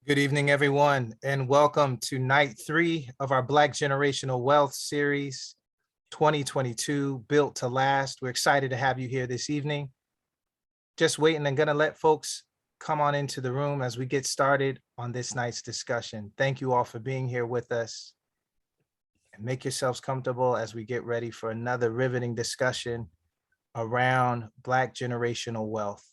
Good evening, everyone, and welcome to night 3 of our Black Generational Wealth Series 2022, Built to Last. We're excited to have you here this evening. Just waiting and gonna let folks come on into the room as we get started on this night's discussion. Thank you all for being here with us. And make yourselves comfortable as we get ready for another riveting discussion around Black generational wealth.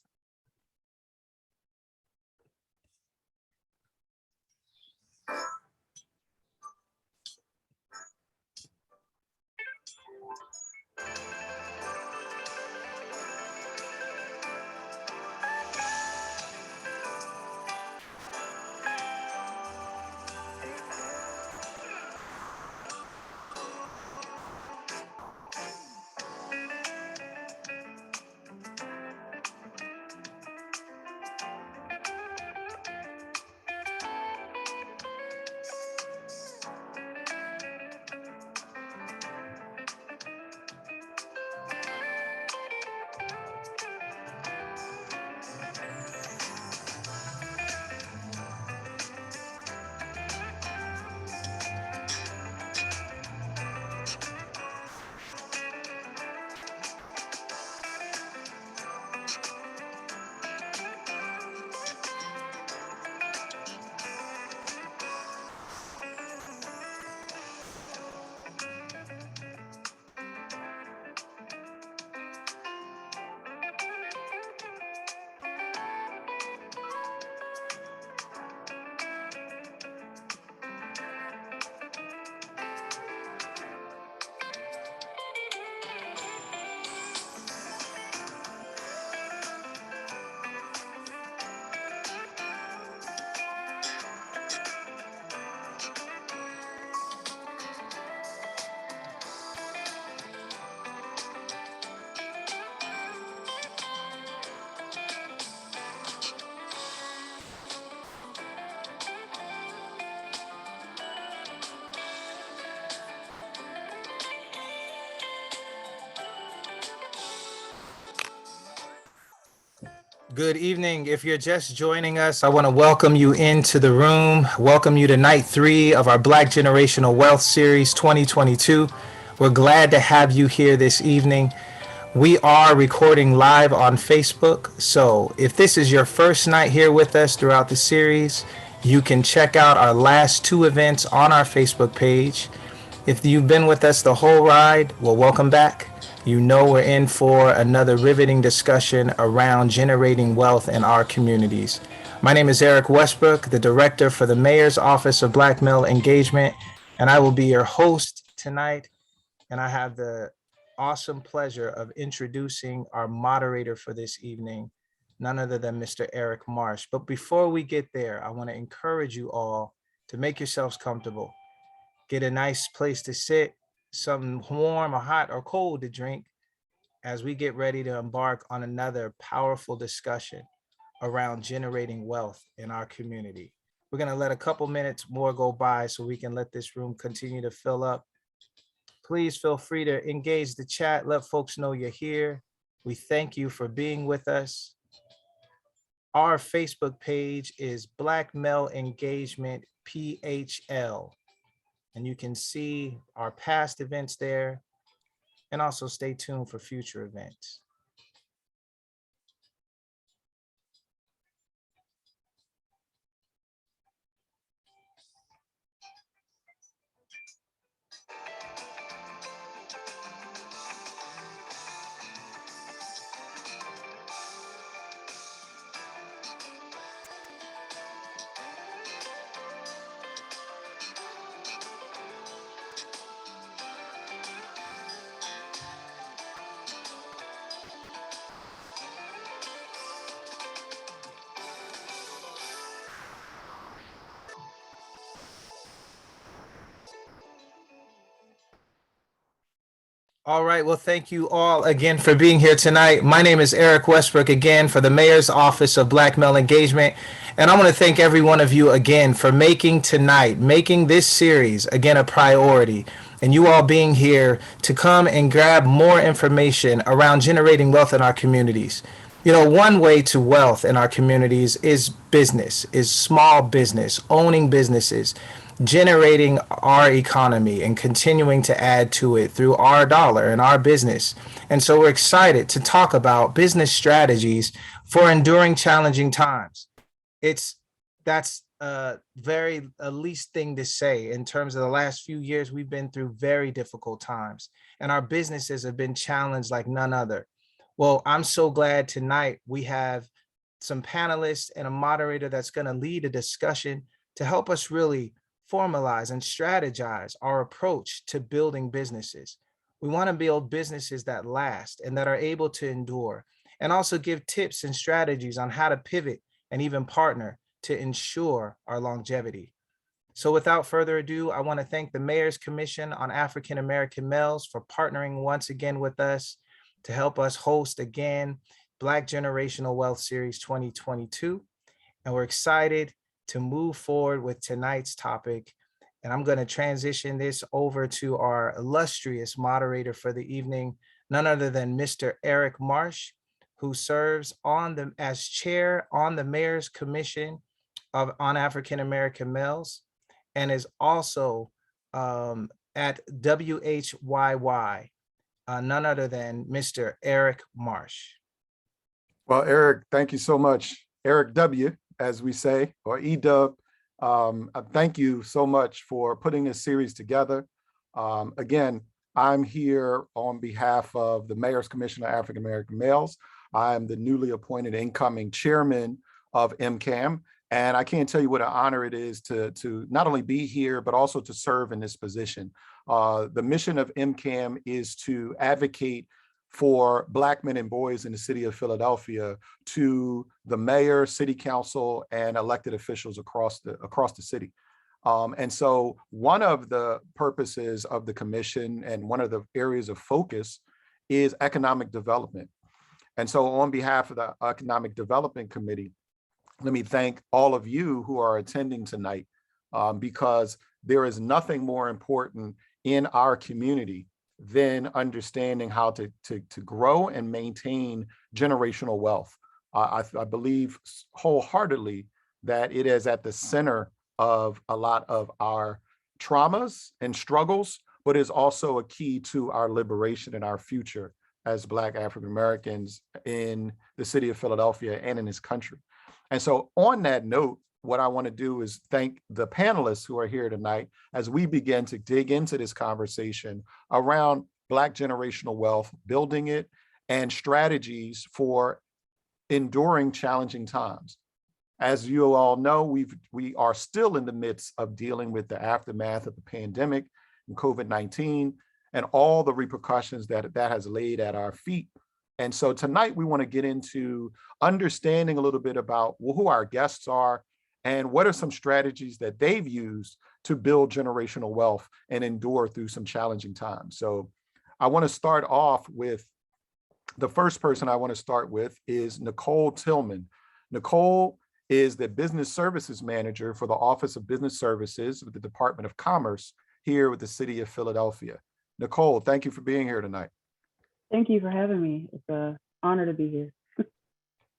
Good evening. If you're just joining us, I want to welcome you into the room, welcome you to night 3 of our Black Generational Wealth Series 2022. We're glad to have you here this evening. We are recording live on Facebook, so if this is your first night here with us throughout the series, you can check out our last 2 events on our Facebook page. If you've been with us the whole ride, well, welcome back. You know we're in for another riveting discussion around generating wealth in our communities. My name is Eric Westbrook, the director for the Mayor's Office of Black Male Engagement, and I will be your host tonight. And I have the awesome pleasure of introducing our moderator for this evening, none other than Mr. Eric Marsh. But before we get there, I want to encourage you all to make yourselves comfortable. Get a nice place to sit, something warm or hot or cold to drink as we get ready to embark on another powerful discussion around generating wealth in our community. We're going to let a couple minutes more go by so we can let this room continue to fill up. Please feel free to engage the chat. Let folks know you're here. We thank you for being with us. Our Facebook page is Black Male Engagement PHL. And you can see our past events there, and also stay tuned for future events. All right. Well, thank you all again for being here tonight. My name is Eric Westbrook again for the Mayor's Office of Black Male Engagement. And I want to thank every one of you again for making this series, again, a priority. And you all being here to come and grab more information around generating wealth in our communities. One way to wealth in our communities is business, is small business, owning businesses, generating our economy and continuing to add to it through our dollar and our business. And so we're excited to talk about business strategies for enduring challenging times. It's that's a very a least thing to say in terms of the last few years. We've been through very difficult times and our businesses have been challenged like none other. Well, I'm so glad tonight we have some panelists and a moderator that's going to lead a discussion to help us really formalize and strategize our approach to building businesses. We want to build businesses that last and that are able to endure, and also give tips and strategies on how to pivot and even partner to ensure our longevity. So without further ado, I want to thank the Mayor's Commission on African American Males for partnering once again with us to help us host again Black Generational Wealth Series 2022. And we're excited to move forward with tonight's topic. And I'm going to transition this over to our illustrious moderator for the evening, none other than Mr. Eric Marsh, who serves as chair on the Mayor's Commission on African American Males, and is also at WHYY, none other than Mr. Eric Marsh. Well, Eric, thank you so much. Eric W, as we say, or E-Dub, thank you so much for putting this series together. Again, I'm here on behalf of the Mayor's Commission of African American Males. I'm the newly appointed incoming chairman of MCAM, and I can't tell you what an honor it is to not only be here, but also to serve in this position. The mission of MCAM is to advocate for Black men and boys in the city of Philadelphia to the mayor, city council, and elected officials across the city. And so one of the purposes of the commission and one of the areas of focus is economic development. And so on behalf of the Economic Development Committee, let me thank all of you who are attending tonight, because there is nothing more important in our community than understanding how to grow and maintain generational wealth. I believe wholeheartedly that it is at the center of a lot of our traumas and struggles, but is also a key to our liberation and our future as Black African Americans in the city of Philadelphia and in this country. And so on that note, what I want to do is thank the panelists who are here tonight as we begin to dig into this conversation around Black generational wealth, building it, and strategies for enduring challenging times. As you all know, we are still in the midst of dealing with the aftermath of the pandemic and COVID-19 and all the repercussions that has laid at our feet. And so tonight we want to get into understanding a little bit about who our guests are and what are some strategies that they've used to build generational wealth and endure through some challenging times. So I want to start off with the first person I want to start with is Nicole Tillman. Nicole is the Business Services Manager for the Office of Business Services with the Department of Commerce here with the City of Philadelphia. Nicole, thank you for being here tonight. Thank you for having me. It's an honor to be here.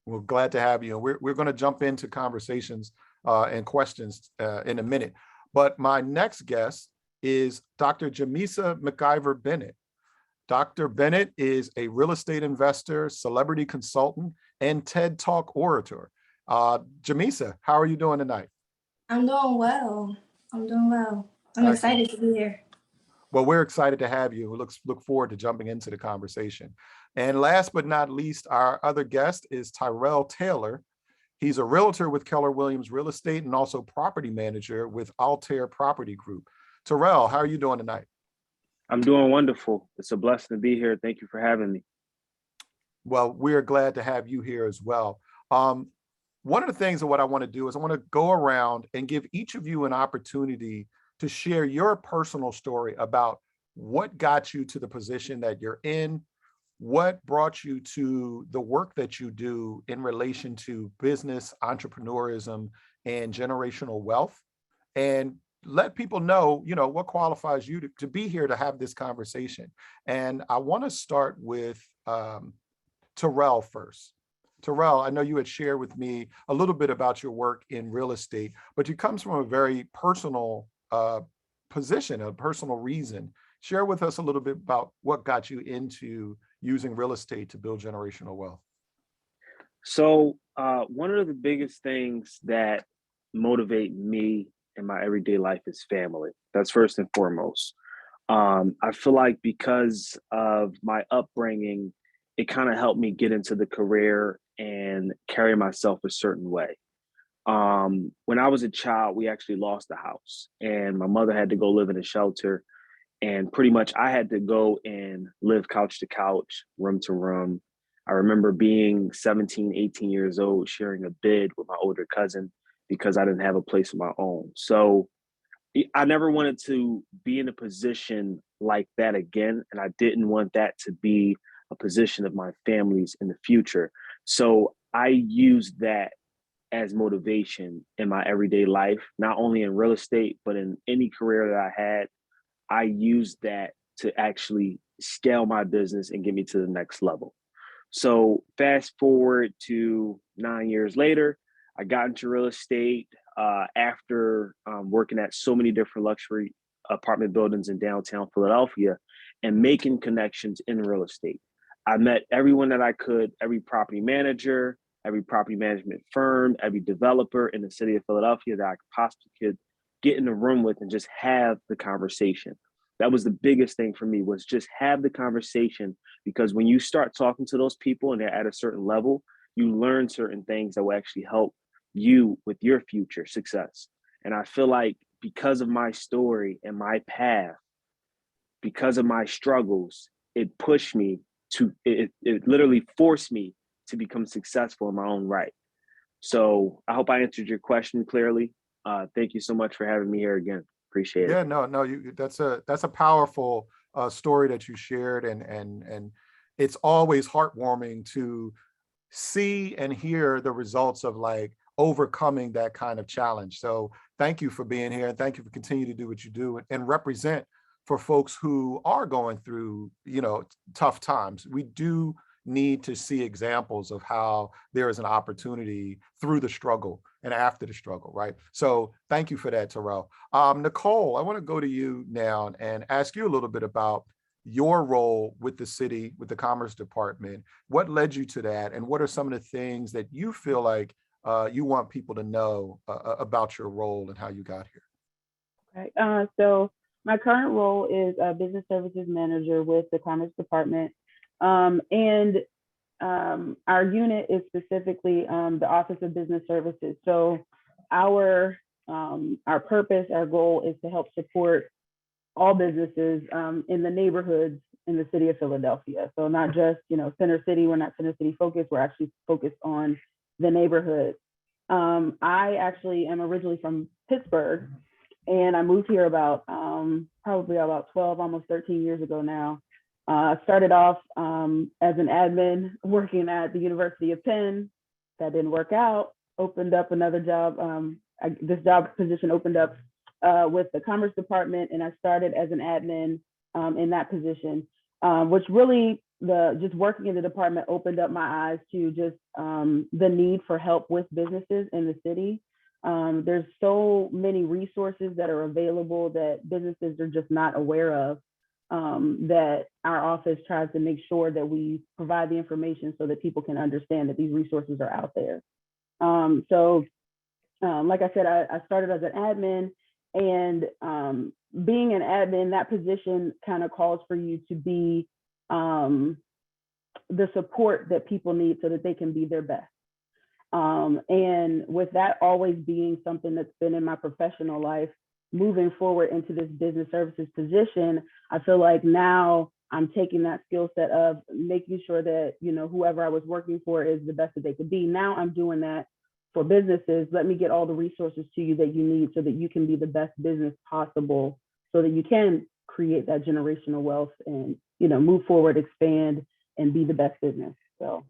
We're glad to have you. We're going to jump into conversations and questions in a minute. But my next guest is Dr. Jamisa McIvor-Bennett. Dr. Bennett is a real estate investor, celebrity consultant, and TED Talk orator. Jamisa, how are you doing tonight? I'm doing well. I'm excited to be here. Well, we're excited to have you. We look forward to jumping into the conversation. And last but not least, our other guest is Tyrell Taylor. He's a realtor with Keller Williams Real Estate and also property manager with Altair Property Group. Tyrell, how are you doing tonight? I'm doing wonderful. It's a blessing to be here. Thank you for having me. Well, we're glad to have you here as well. One of the things that what I want to do is I want to go around and give each of you an opportunity to share your personal story about what got you to the position that you're in, what brought you to the work that you do in relation to business, entrepreneurism, and generational wealth, and let people know, what qualifies you to be here to have this conversation. And I want to start with Tyrell first. Tyrell, I know you had shared with me a little bit about your work in real estate, but you comes from a very personal position, a personal reason. Share with us a little bit about what got you into using real estate to build generational wealth. So, one of the biggest things that motivate me in my everyday life is family. That's first and foremost. I feel like because of my upbringing, it kind of helped me get into the career and carry myself a certain way. When I was a child, we actually lost the house, and my mother had to go live in a shelter. And pretty much I had to go and live couch to couch, room to room. I remember being 17, 18 years old, sharing a bed with my older cousin because I didn't have a place of my own. So I never wanted to be in a position like that again. And I didn't want that to be a position of my family's in the future. So I used that as motivation in my everyday life, not only in real estate, but in any career that I had. I used that to actually scale my business and get me to the next level. So fast forward to 9 years later, I got into real estate after working at so many different luxury apartment buildings in downtown Philadelphia and making connections in real estate. I met everyone that I could, every property manager, every property management firm, every developer in the city of Philadelphia that I possibly could get in the room with and just have the conversation. That was the biggest thing for me, was just have the conversation, because when you start talking to those people and they're at a certain level, you learn certain things that will actually help you with your future success. And I feel like because of my story and my path, because of my struggles, it pushed me it literally forced me to become successful in my own right. So I hope I answered your question clearly. Thank you so much for having me here again. Appreciate it. Yeah, no, that's a powerful story that you shared, and it's always heartwarming to see and hear the results of like overcoming that kind of challenge. So thank you for being here, and thank you for continuing to do what you do and represent for folks who are going through, tough times. We do need to see examples of how there is an opportunity through the struggle and after the struggle, right? So thank you for that, Tyrell. Nicole, I want to go to you now and ask you a little bit about your role with the city, with the Commerce Department. What led you to that? And what are some of the things that you feel like you want people to know about your role and how you got here? Okay. So my current role is a business services manager with the Commerce Department. And our unit is specifically the Office of Business Services. So our purpose, our goal is to help support all businesses in the neighborhoods in the city of Philadelphia. So not just, center city, we're not center city focused, we're actually focused on the neighborhood. I actually am originally from Pittsburgh, and I moved here about probably about 12, almost 13 years ago now. I started off as an admin working at the University of Penn. That didn't work out. Opened up another job. This job position opened up with the Commerce Department, and I started as an admin in that position, which really just working in the department opened up my eyes to just the need for help with businesses in the city. There's so many resources that are available that businesses are just not aware of, that our office tries to make sure that we provide the information so that people can understand that these resources are out there. Like I said, I started as an admin, and being an admin, that position kind of calls for you to be the support that people need so that they can be their best. And with that always being something that's been in my professional life, moving forward into this business services position, I feel like now I'm taking that skill set of making sure that, whoever I was working for is the best that they could be. Now I'm doing that for businesses. Let me get all the resources to you that you need so that you can be the best business possible, so that you can create that generational wealth and, move forward, expand, and be the best business. So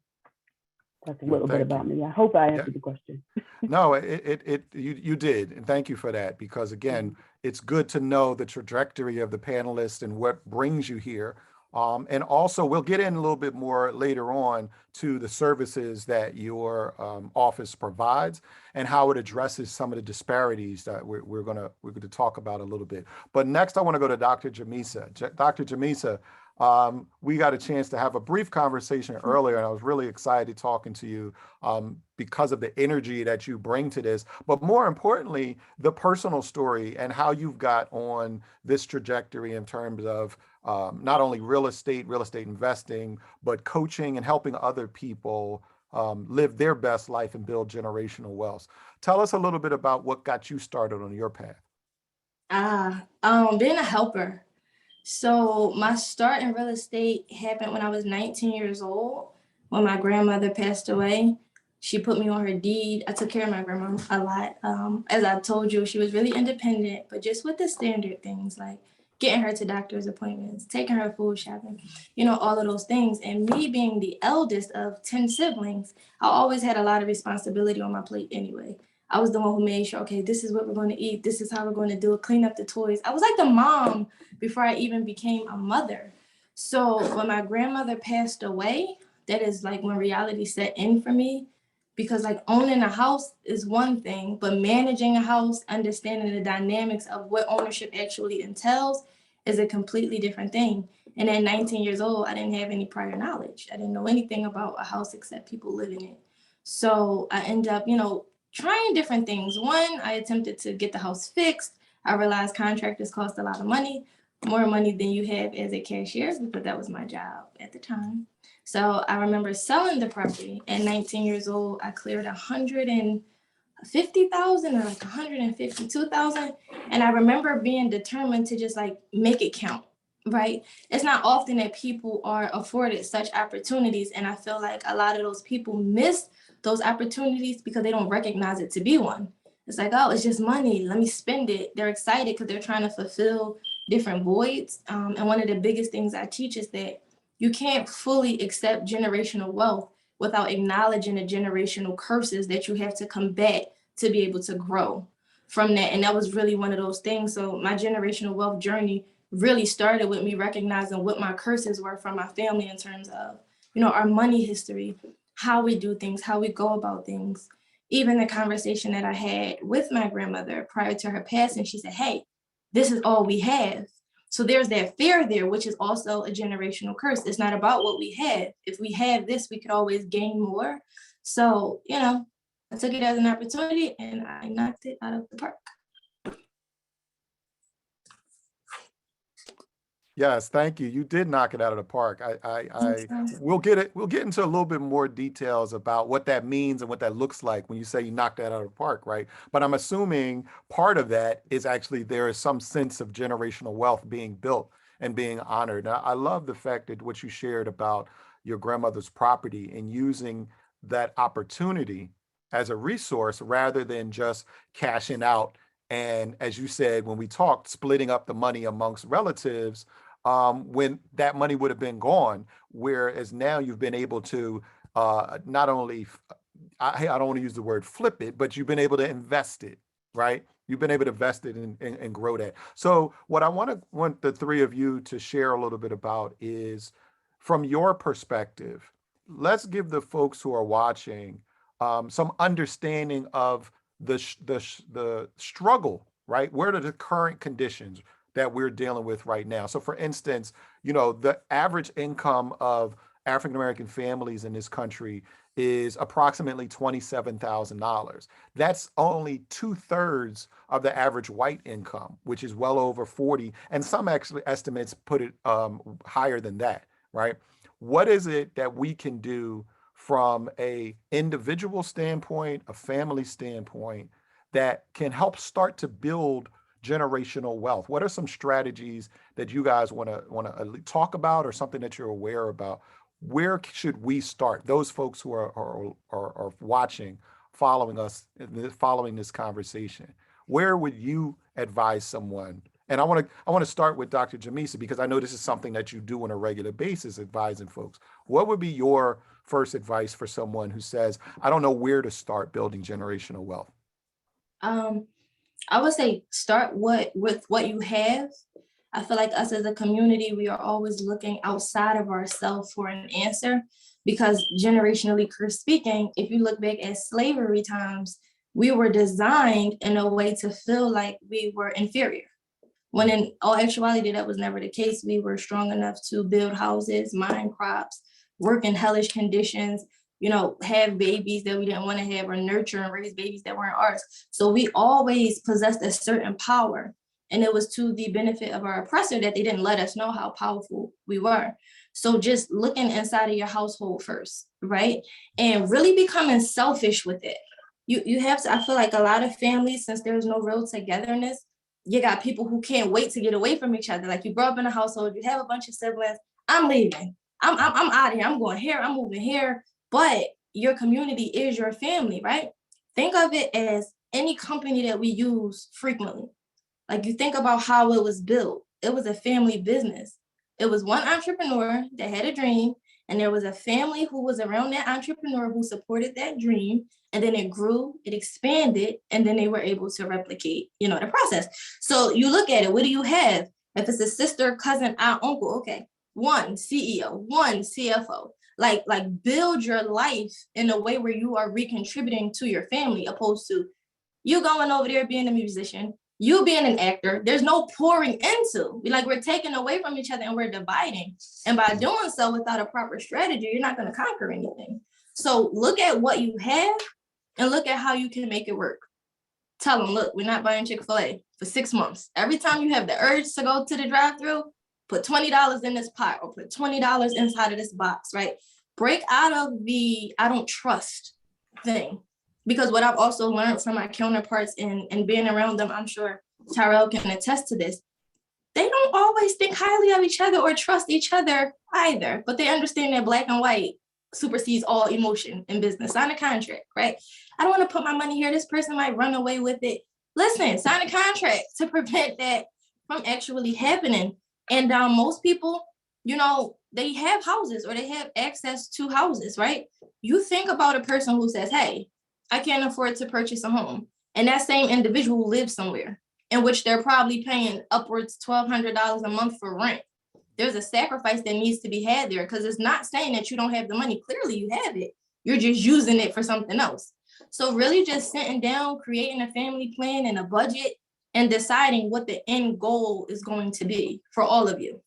that's a little bit about me. I hope I answered the question. No, you did, and thank you for that, because again, it's good to know the trajectory of the panelists and what brings you here. And also, we'll get in a little bit more later on to the services that your office provides and how it addresses some of the disparities that we're going to talk about a little bit. But next, I want to go to Dr. Jamisa. Dr. Jamisa, we got a chance to have a brief conversation earlier, and I was really excited talking to you because of the energy that you bring to this, but more importantly, the personal story and how you've got on this trajectory in terms of not only real estate investing, but coaching and helping other people live their best life and build generational wealth. Tell us a little bit about what got you started on your path. Being a helper. So my start in real estate happened when I was 19 years old, when my grandmother passed away. She put me on her deed. I took care of my grandma a lot. As I told you, she was really independent, but just with the standard things like getting her to doctor's appointments, taking her food shopping, all of those things. And me being the eldest of 10 siblings, I always had a lot of responsibility on my plate anyway. I was the one who made sure, okay, this is what we're going to eat. This is how we're going to do it. Clean up the toys. I was like the mom before I even became a mother. So when my grandmother passed away, that is like when reality set in for me, because like owning a house is one thing, but managing a house, understanding the dynamics of what ownership actually entails is a completely different thing. And at 19 years old, I didn't have any prior knowledge. I didn't know anything about a house except people living in it. So I ended up, trying different things. One, I attempted to get the house fixed. I realized contractors cost a lot of money, more money than you have as a cashier, because that was my job at the time. So I remember selling the property at 19 years old. I cleared 150,000 or like 152,000. And I remember being determined to just like make it count, right? It's not often that people are afforded such opportunities. And I feel like a lot of those people miss those opportunities because they don't recognize it to be one. It's like, oh, it's just money. Let me spend it. They're excited because they're trying to fulfill different voids. And one of the biggest things I teach is that you can't fully accept generational wealth without acknowledging the generational curses that you have to combat to be able to grow from that. And that was really one of those things. So my generational wealth journey really started with me recognizing what my curses were from my family in terms of, our money history, how we do things, how we go about things. Even the conversation that I had with my grandmother prior to her passing, she said, hey, this is all we have. So there's that fear there, which is also a generational curse. It's not about what we have. If we have this, we could always gain more. So, I took it as an opportunity and I knocked it out of the park. Yes, thank you. You did knock it out of the park. We'll get into a little bit more details about what that means and what that looks like when you say you knocked that out of the park, right? But I'm assuming part of that is actually there is some sense of generational wealth being built and being honored. Now, I love the fact that what you shared about your grandmother's property and using that opportunity as a resource rather than just cashing out. And as you said, when we talked, splitting up the money amongst relatives, when that money would have been gone, whereas now you've been able to not only, I don't want to use the word flip it, but you've been able to invest it, right? You've been able to invest it and grow that. So what I want the three of you to share a little bit about is, from your perspective, let's give the folks who are watching some understanding of the struggle, right? Where are the current conditions that we're dealing with right now? So for instance, the average income of African-American families in this country is approximately $27,000. That's only 2/3 of the average white income, which is well over 40. And some actually estimates put it higher than that, right? What is it that we can do from a individual standpoint, a family standpoint, that can help start to build generational wealth? What are some strategies that you guys want to talk about, or something that you're aware about? Where should we start? Those folks who are watching, following us, following this conversation, where would you advise someone? And I want to start with Dr. Jamisa, because I know this is something that you do on a regular basis, advising folks. What would be your first advice for someone who says, I don't know where to start building generational wealth? I would say start with what you have. I feel like us as a community, we are always looking outside of ourselves for an answer, because generationally speaking, if you look back at slavery times, we were designed in a way to feel like we were inferior. When in all actuality, that was never the case. We were strong enough to build houses, mine crops, work in hellish conditions, have babies that we didn't want to have, or nurture and raise babies that weren't ours. So we always possessed a certain power. And it was to the benefit of our oppressor that they didn't let us know how powerful we were. So just looking inside of your household first, right? And really becoming selfish with it. You have to, I feel like a lot of families, since there's no real togetherness, you got people who can't wait to get away from each other. Like, you grow up in a household, you have a bunch of siblings. I'm leaving. I'm out of here. I'm going here. I'm moving here. But your community is your family, right? Think of it as any company that we use frequently. Like, you think about how it was built. It was a family business. It was one entrepreneur that had a dream, and there was a family who was around that entrepreneur who supported that dream. And then it grew, it expanded, and then they were able to replicate, the process. So you look at it, what do you have? If it's a sister, cousin, aunt, uncle, okay, one CEO, one CFO. Like build your life in a way where you are recontributing to your family, opposed to you going over there being a musician, you being an actor. There's no pouring into. We're taking away from each other and we're dividing. And by doing so without a proper strategy, you're not going to conquer anything. So look at what you have and look at how you can make it work. Tell them, look, we're not buying Chick-fil-A for 6 months. Every time you have the urge to go to the drive-thru, put $20 in this pot, or put $20 inside of this box, right? Break out of the I don't trust thing. Because what I've also learned from my counterparts and being around them, I'm sure Tyrell can attest to this, they don't always think highly of each other or trust each other either, but they understand that black and white supersedes all emotion in business. Sign a contract, right? I don't want to put my money here. This person might run away with it. Listen, sign a contract to prevent that from actually happening. And most people, they have houses or they have access to houses, right? You think about a person who says, hey, I can't afford to purchase a home. And that same individual lives somewhere in which they're probably paying upwards $1,200 a month for rent. There's a sacrifice that needs to be had there, because it's not saying that you don't have the money. Clearly you have it. You're just using it for something else. So really just sitting down, creating a family plan and a budget, and deciding what the end goal is going to be for all of you.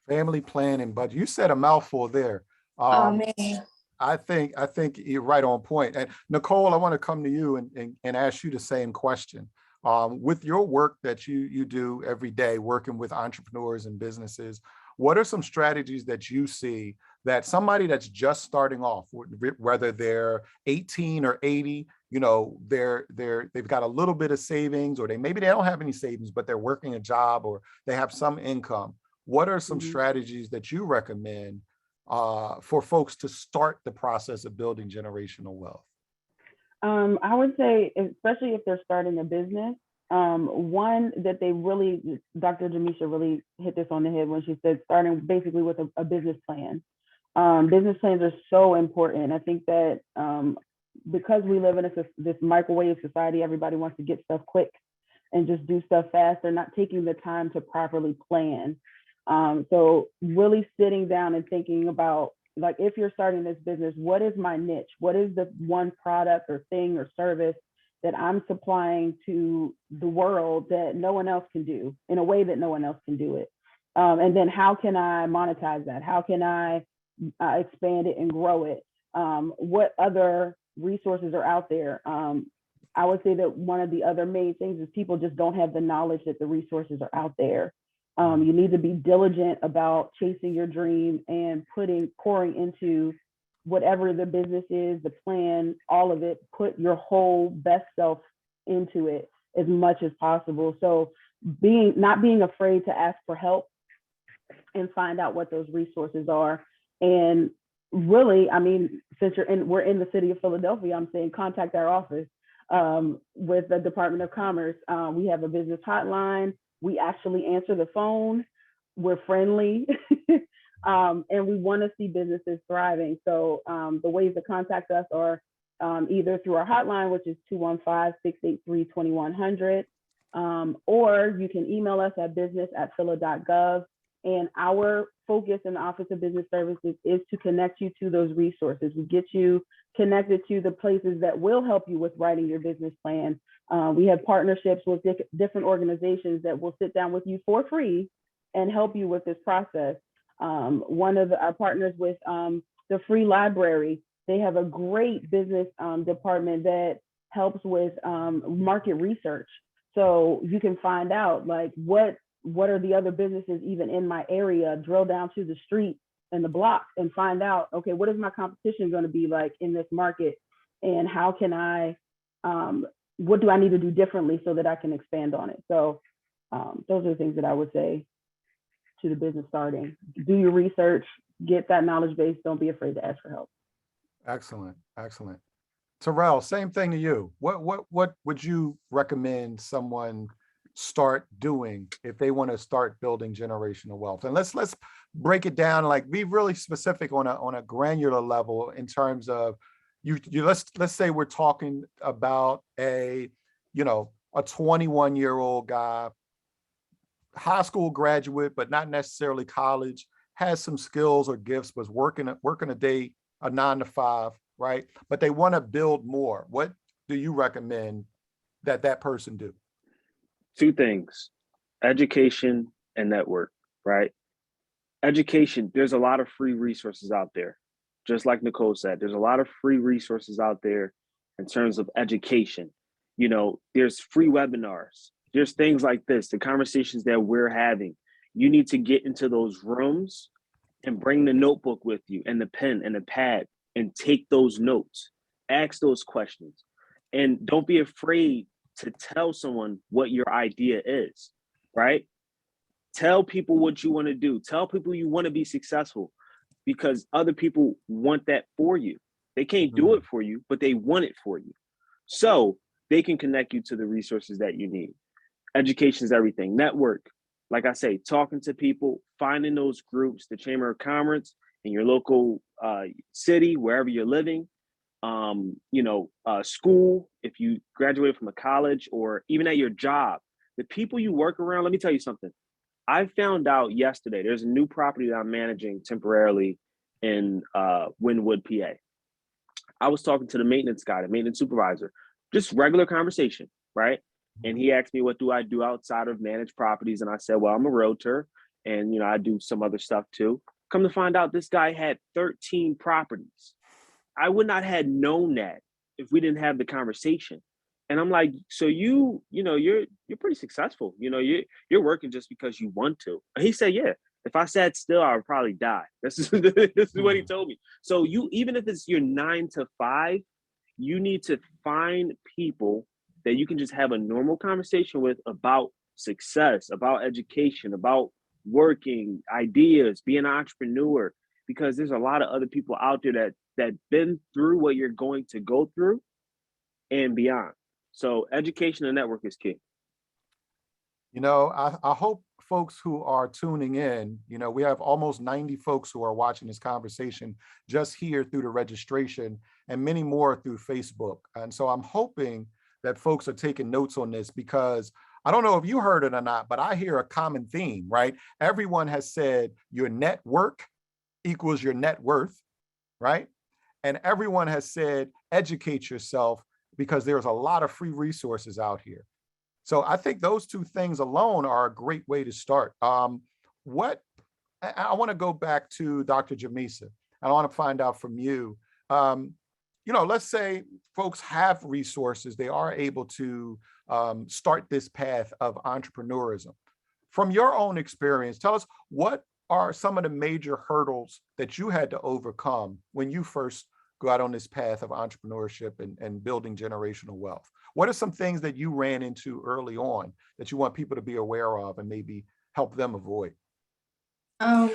Family plan and budget. You said a mouthful there. Oh man. I think you're right on point. And Nicole, I want to come to you and ask you the same question. With your work that you do every day, working with entrepreneurs and businesses, what are some strategies that you see that somebody that's just starting off, whether they're 18 or 80, they've got a little bit of savings, or maybe they don't have any savings, but they're working a job or they have some income. What are some strategies that you recommend for folks to start the process of building generational wealth? I would say, especially if they're starting a business, one that they really, Dr. Jamisa really hit this on the head when she said starting basically with a business plan. Business plans are so important. I think that because we live in this microwave society, everybody wants to get stuff quick and just do stuff fast. They're not taking the time to properly plan. So really sitting down and thinking about, like, if you're starting this business, what is my niche? What is the one product or thing or service that I'm supplying to the world that no one else can do in a way that no one else can do it? And then how can I monetize that? How can I expand it and grow it? What other resources are out there? I would say that one of the other main things is people just don't have the knowledge that the resources are out there. You need to be diligent about chasing your dream and pouring into whatever the business is, the plan, all of it. Put your whole best self into it as much as possible. So not being afraid to ask for help and find out what those resources are. And really, I mean, since we're in the city of Philadelphia, I'm saying contact our office with the Department of Commerce. We have a business hotline. We actually answer the phone. We're friendly. And we want to see businesses thriving. So the ways to contact us are either through our hotline, which is 215-683-2100, Or you can email us at business@phila.gov. And our focus in the Office of Business Services is to connect you to those resources. We get you connected to the places that will help you with writing your business plan. We have partnerships with different organizations that will sit down with you for free and help you with this process. One of our partners with the Free Library, they have a great business department that helps with market research. So you can find out like what are the other businesses even in my area, drill down to the street and the block and find out, okay, what is my competition going to be like in this market? And how can I, what do I need to do differently so that I can expand on it? So those are the things that I would say to the business starting. Do your research, get that knowledge base. Don't be afraid to ask for help. Excellent, excellent. Tyrell, same thing to you. What would you recommend someone start doing if they want to start building generational wealth? And let's break it down, like be really specific on a granular level in terms of you let's say we're talking about a 21-year-old guy, high school graduate, but not necessarily college, has some skills or gifts, was working a day, a 9 to 5, right? But they want to build more. What do you recommend that person do? Two things: education and network, right? Education, there's a lot of free resources out there. Just like Nicole said, there's a lot of free resources out there in terms of education. There's free webinars. There's things like this, the conversations that we're having. You need to get into those rooms and bring the notebook with you and the pen and the pad and take those notes, ask those questions. And don't be afraid to tell someone what your idea is, right? Tell people what you want to do. Tell people you want to be successful, because other people want that for you. They can't do it for you, but they want it for you. So they can connect you to the resources that you need. Education is everything. Network, like I say, talking to people, finding those groups, the Chamber of Commerce in your local city, wherever you're living, school, if you graduated from a college, or even at your job, the people you work around. Let me tell you something. I found out yesterday, there's a new property that I'm managing temporarily in Wynwood, PA. I was talking to the maintenance guy, the maintenance supervisor, just regular conversation, right? And he asked me, what do I do outside of managed properties? And I said, well, I'm a realtor and, I do some other stuff too. Come to find out, this guy had 13 properties. I would not have known that if we didn't have the conversation. And I'm like, so you're pretty successful. You're working just because you want to. And he said, yeah, if I sat still, I would probably die. This is what he told me. So even if it's your 9 to 5, you need to find people that you can just have a normal conversation with about success, about education, about working, ideas, being an entrepreneur, because there's a lot of other people out there that been through what you're going to go through and beyond. So education and network is key. I hope folks who are tuning in, we have almost 90 folks who are watching this conversation just here through the registration, and many more through Facebook. And so I'm hoping that folks are taking notes on this, because I don't know if you heard it or not, but I hear a common theme, right? Everyone has said your network equals your net worth, right? And everyone has said educate yourself, because there's a lot of free resources out here. So I think those two things alone are a great way to start. I want to go back to Dr. Jamisa. I want to find out from you. Let's say folks have resources, they are able to start this path of entrepreneurism. From your own experience, tell us, what are some of the major hurdles that you had to overcome when you first got on this path of entrepreneurship and building generational wealth? What are some things that you ran into early on that you want people to be aware of and maybe help them avoid? I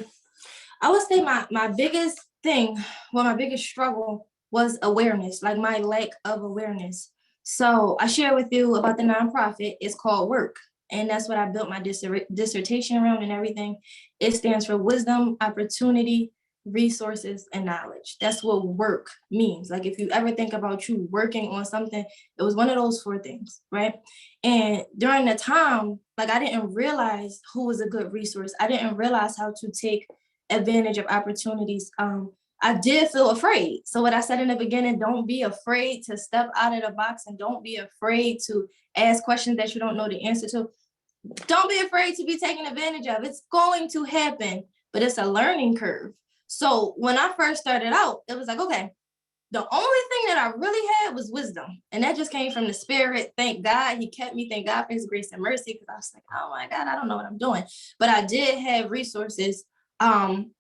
would say my biggest thing, my biggest struggle was awareness, like my lack of awareness. So I share with you about the nonprofit. It's called WORK. And that's what I built my dissertation around and everything. It stands for wisdom, opportunity, resources, and knowledge. That's what work means. Like if you ever think about you working on something, it was one of those 4 things, right? And during the time, like I didn't realize who was a good resource. I didn't realize how to take advantage of opportunities. I did feel afraid. So what I said in the beginning, don't be afraid to step out of the box and don't be afraid to ask questions that you don't know the answer to. Don't be afraid to be taken advantage of. It's going to happen, but it's a learning curve. So when I first started out, it was like, okay, the only thing that I really had was wisdom. And that just came from the Spirit. Thank God he kept me. Thank God for his grace and mercy. Because I was like, oh my God, I don't know what I'm doing. But I did have resources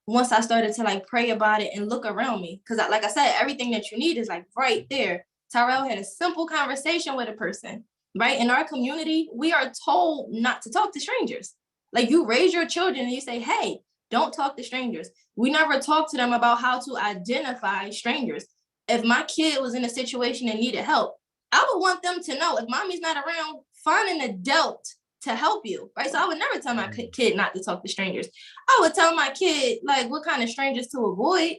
once I started to like pray about it and look around me. Because like I said, everything that you need is like right there. Tyrell had a simple conversation with a person, right? In our community, we are told not to talk to strangers. Like you raise your children and you say, hey, don't talk to strangers. We never talk to them about how to identify strangers. If my kid was in a situation and needed help, I would want them to know if mommy's not around, find an adult to help you, right? So I would never tell my kid not to talk to strangers. I would tell my kid like what kind of strangers to avoid,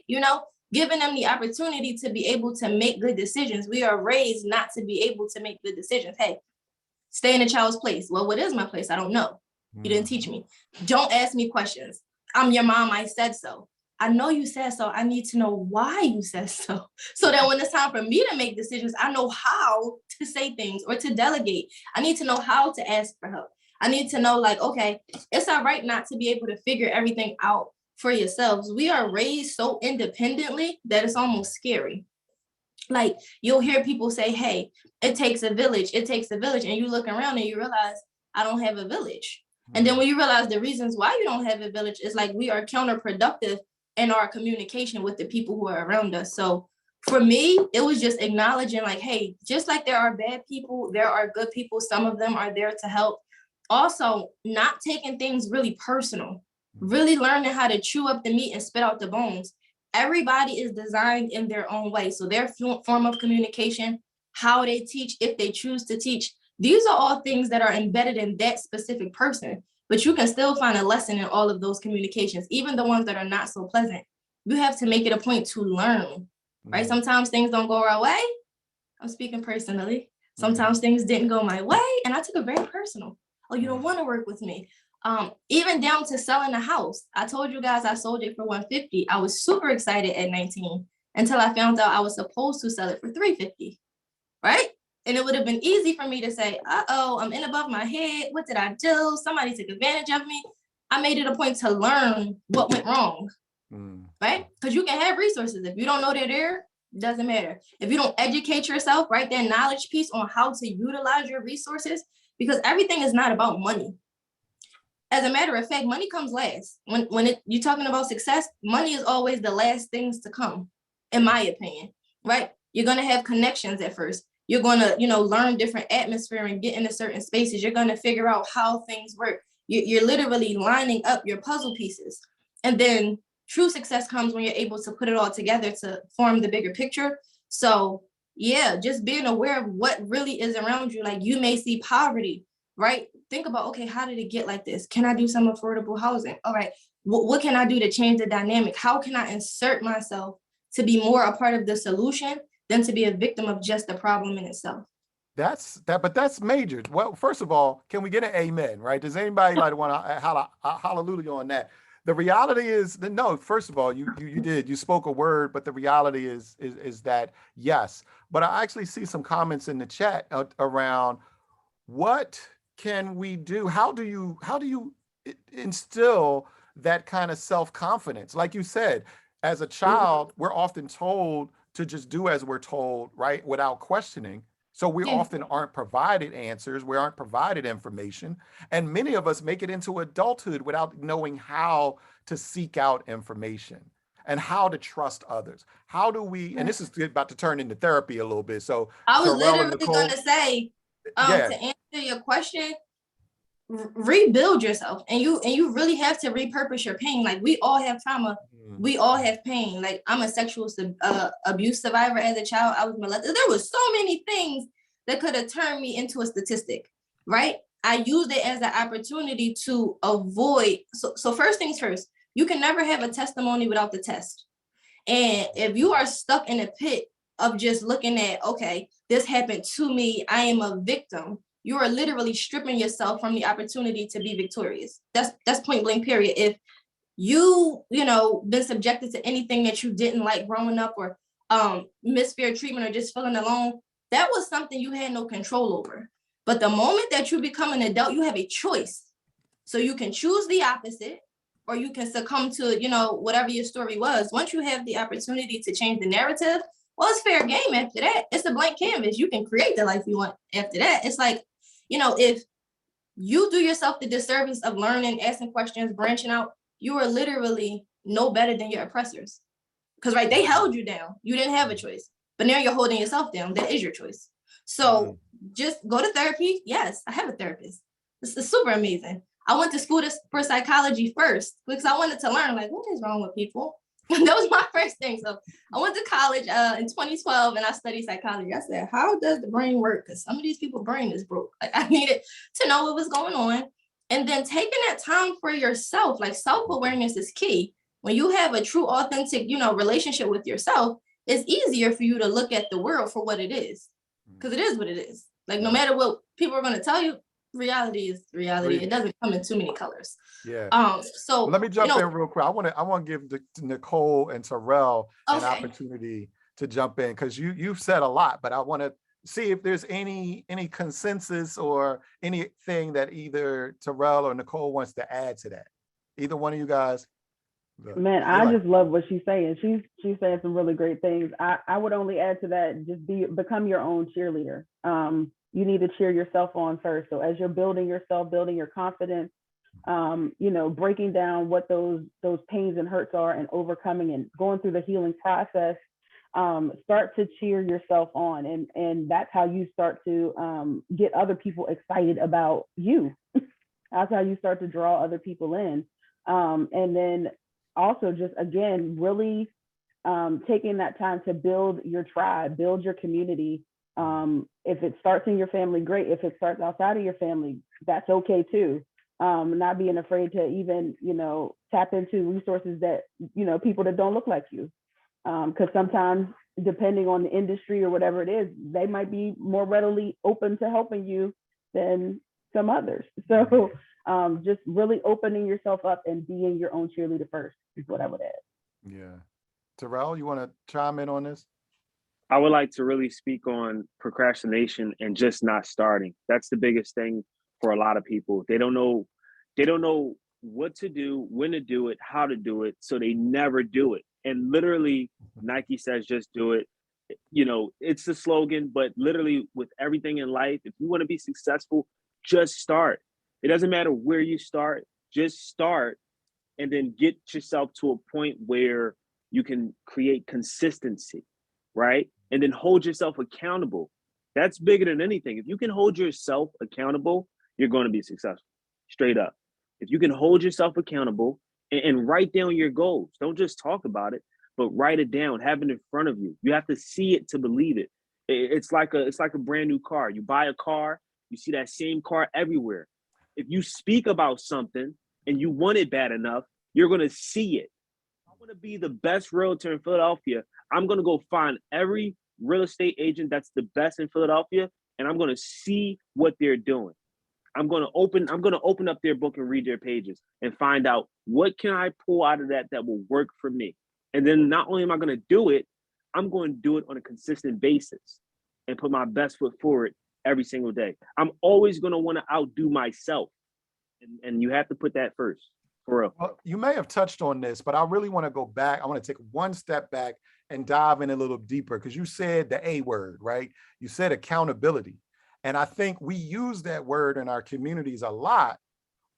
giving them the opportunity to be able to make good decisions. We are raised not to be able to make good decisions. Hey, stay in a child's place. Well, what is my place? I don't know. You didn't teach me. Don't ask me questions. I'm your mom. I said so. I know you said so. I need to know why you said so. So that when it's time for me to make decisions, I know how to say things or to delegate. I need to know how to ask for help. I need to know like, okay, it's all right not to be able to figure everything out for yourselves. We are raised so independently that it's almost scary. Like you'll hear people say, hey, it takes a village. It takes a village. And you look around and you realize I don't have a village. And then when you realize the reasons why you don't have a village is like we are counterproductive in our communication with the people who are around us. So for me, it was just acknowledging like, hey, just like there are bad people, there are good people. Some of them are there to help. Also, not taking things really personal, really learning how to chew up the meat and spit out the bones. Everybody is designed in their own way. So their form of communication, how they teach, if they choose to teach, these are all things that are embedded in that specific person. But you can still find a lesson in all of those communications, even the ones that are not so pleasant. You have to make it a point to learn, right? Sometimes things don't go our way. I'm speaking personally. Sometimes things didn't go my way, and I took it very personal. Oh, you don't want to work with me. Even down to selling a house. I told you guys I sold it for $150. I was super excited at 19 until I found out I was supposed to sell it for $350, right? And it would have been easy for me to say, uh-oh, I'm in above my head. What did I do? Somebody took advantage of me. I made it a point to learn what went wrong, right? Because you can have resources. If you don't know they're there, it doesn't matter. If you don't educate yourself, right, that knowledge piece on how to utilize your resources, because everything is not about money. As a matter of fact, money comes last. When you're talking about success, money is always the last things to come, in my opinion, right? You're going to have connections at first. You're going to, learn different atmosphere and get into certain spaces. You're going to figure out how things work. You're literally lining up your puzzle pieces. And then true success comes when you're able to put it all together to form the bigger picture. So yeah, just being aware of what really is around you. Like you may see poverty, right? Think about, okay, how did it get like this? Can I do some affordable housing? All right, what can I do to change the dynamic? How can I insert myself to be more a part of the solution than to be a victim of just the problem in itself? But that's major. Well, first of all, can we get an amen, right? Does anybody like want to hallelujah on that? The reality is that no, first of all, you spoke a word, but the reality is that yes. But I actually see some comments in the chat around what can we do? How do you instill that kind of self-confidence? Like you said, as a child, we're often told to just do as we're told, right? Without questioning. So we often aren't provided answers. We aren't provided information. And many of us make it into adulthood without knowing how to seek out information and how to trust others. How do we, and this is about to turn into therapy a little bit. So I was Tyrell and literally Nicole, going to say, to answer your question, rebuild yourself, and you really have to repurpose your pain. Like we all have trauma, we all have pain. Like I'm a sexual abuse survivor as a child. I was molested. There was so many things that could have turned me into a statistic, right? I used it as an opportunity to avoid. So first things first, You can never have a testimony without the test. And if you are stuck in a pit of just looking at, okay, this happened to me, I am a victim, you are literally stripping yourself from the opportunity to be victorious. That's point blank, period. If been subjected to anything that you didn't like growing up, or misfair treatment, or just feeling alone, that was something you had no control over. But the moment that you become an adult, you have a choice. So you can choose the opposite, or you can succumb to, whatever your story was. Once you have the opportunity to change the narrative, well, it's fair game after that. It's a blank canvas. You can create the life you want after that. It's like, if you do yourself the disservice of learning, asking questions, branching out, you are literally no better than your oppressors. Because, right, they held you down. You didn't have a choice. But now you're holding yourself down. That is your choice. So just go to therapy. Yes, I have a therapist. This is super amazing. I went to school for psychology first because I wanted to learn, like, what is wrong with people? That was my first thing. So I went to college in 2012 and I studied psychology. I said, how does the brain work? Because some of these people's brain is broke. Like, I needed to know what was going on. And then taking that time for yourself, like self-awareness is key. When you have a true, authentic, relationship with yourself, it's easier for you to look at the world for what it is. Because it is what it is. Like, no matter what people are going to tell you, reality is reality. It doesn't come in too many colors. Yeah. So let me jump in real quick. I want to give Nicole and Tyrell an opportunity to jump in, because you've said a lot, but I want to see if there's any consensus or anything that either Tyrell or Nicole wants to add to that. Either one of you guys. Man, I just love what she's saying. She's saying some really great things. I would only add to that, just become your own cheerleader. You need to cheer yourself on first. So as you're building yourself, building your confidence, breaking down what those pains and hurts are and overcoming and going through the healing process, start to cheer yourself on. And that's how you start to get other people excited about you. That's how you start to draw other people in. And then also just, again, really taking that time to build your tribe, build your community. If it starts in your family, great. If it starts outside of your family, that's okay too. Not being afraid to even, tap into resources that, people that don't look like you. Because sometimes, depending on the industry or whatever it is, they might be more readily open to helping you than some others. So just really opening yourself up and being your own cheerleader first is what I would add. Yeah. Tyrell, you want to chime in on this? I would like to really speak on procrastination and just not starting. That's the biggest thing for a lot of people. They don't know what to do, when to do it, how to do it, so they never do it. And literally, Nike says just do it. It's the slogan, but literally with everything in life, if you want to be successful, just start. It doesn't matter where you start, just start, and then get yourself to a point where you can create consistency, right? And then hold yourself accountable. That's bigger than anything. If you can hold yourself accountable, you're going to be successful, straight up. If you can hold yourself accountable and write down your goals, don't just talk about it, but write it down, have it in front of you. You have to see it to believe it. It's like a brand new car. You buy a car, you see that same car everywhere. If you speak about something and you want it bad enough, you're going to see it. I want to be the best realtor in Philadelphia. I'm going to go find every real estate agent that's the best in Philadelphia, and I'm going to see what they're doing. I'm going to open up their book and read their pages and find out what can I pull out of that will work for me. And then not only am I going to do it, I'm going to do it on a consistent basis and put my best foot forward every single day. I'm always going to want to outdo myself. And you have to put that first, for real. Well, you may have touched on this, but I really want to go back. I want to take one step back and dive in a little deeper, because you said the A word, right? You said accountability. And I think we use that word in our communities a lot,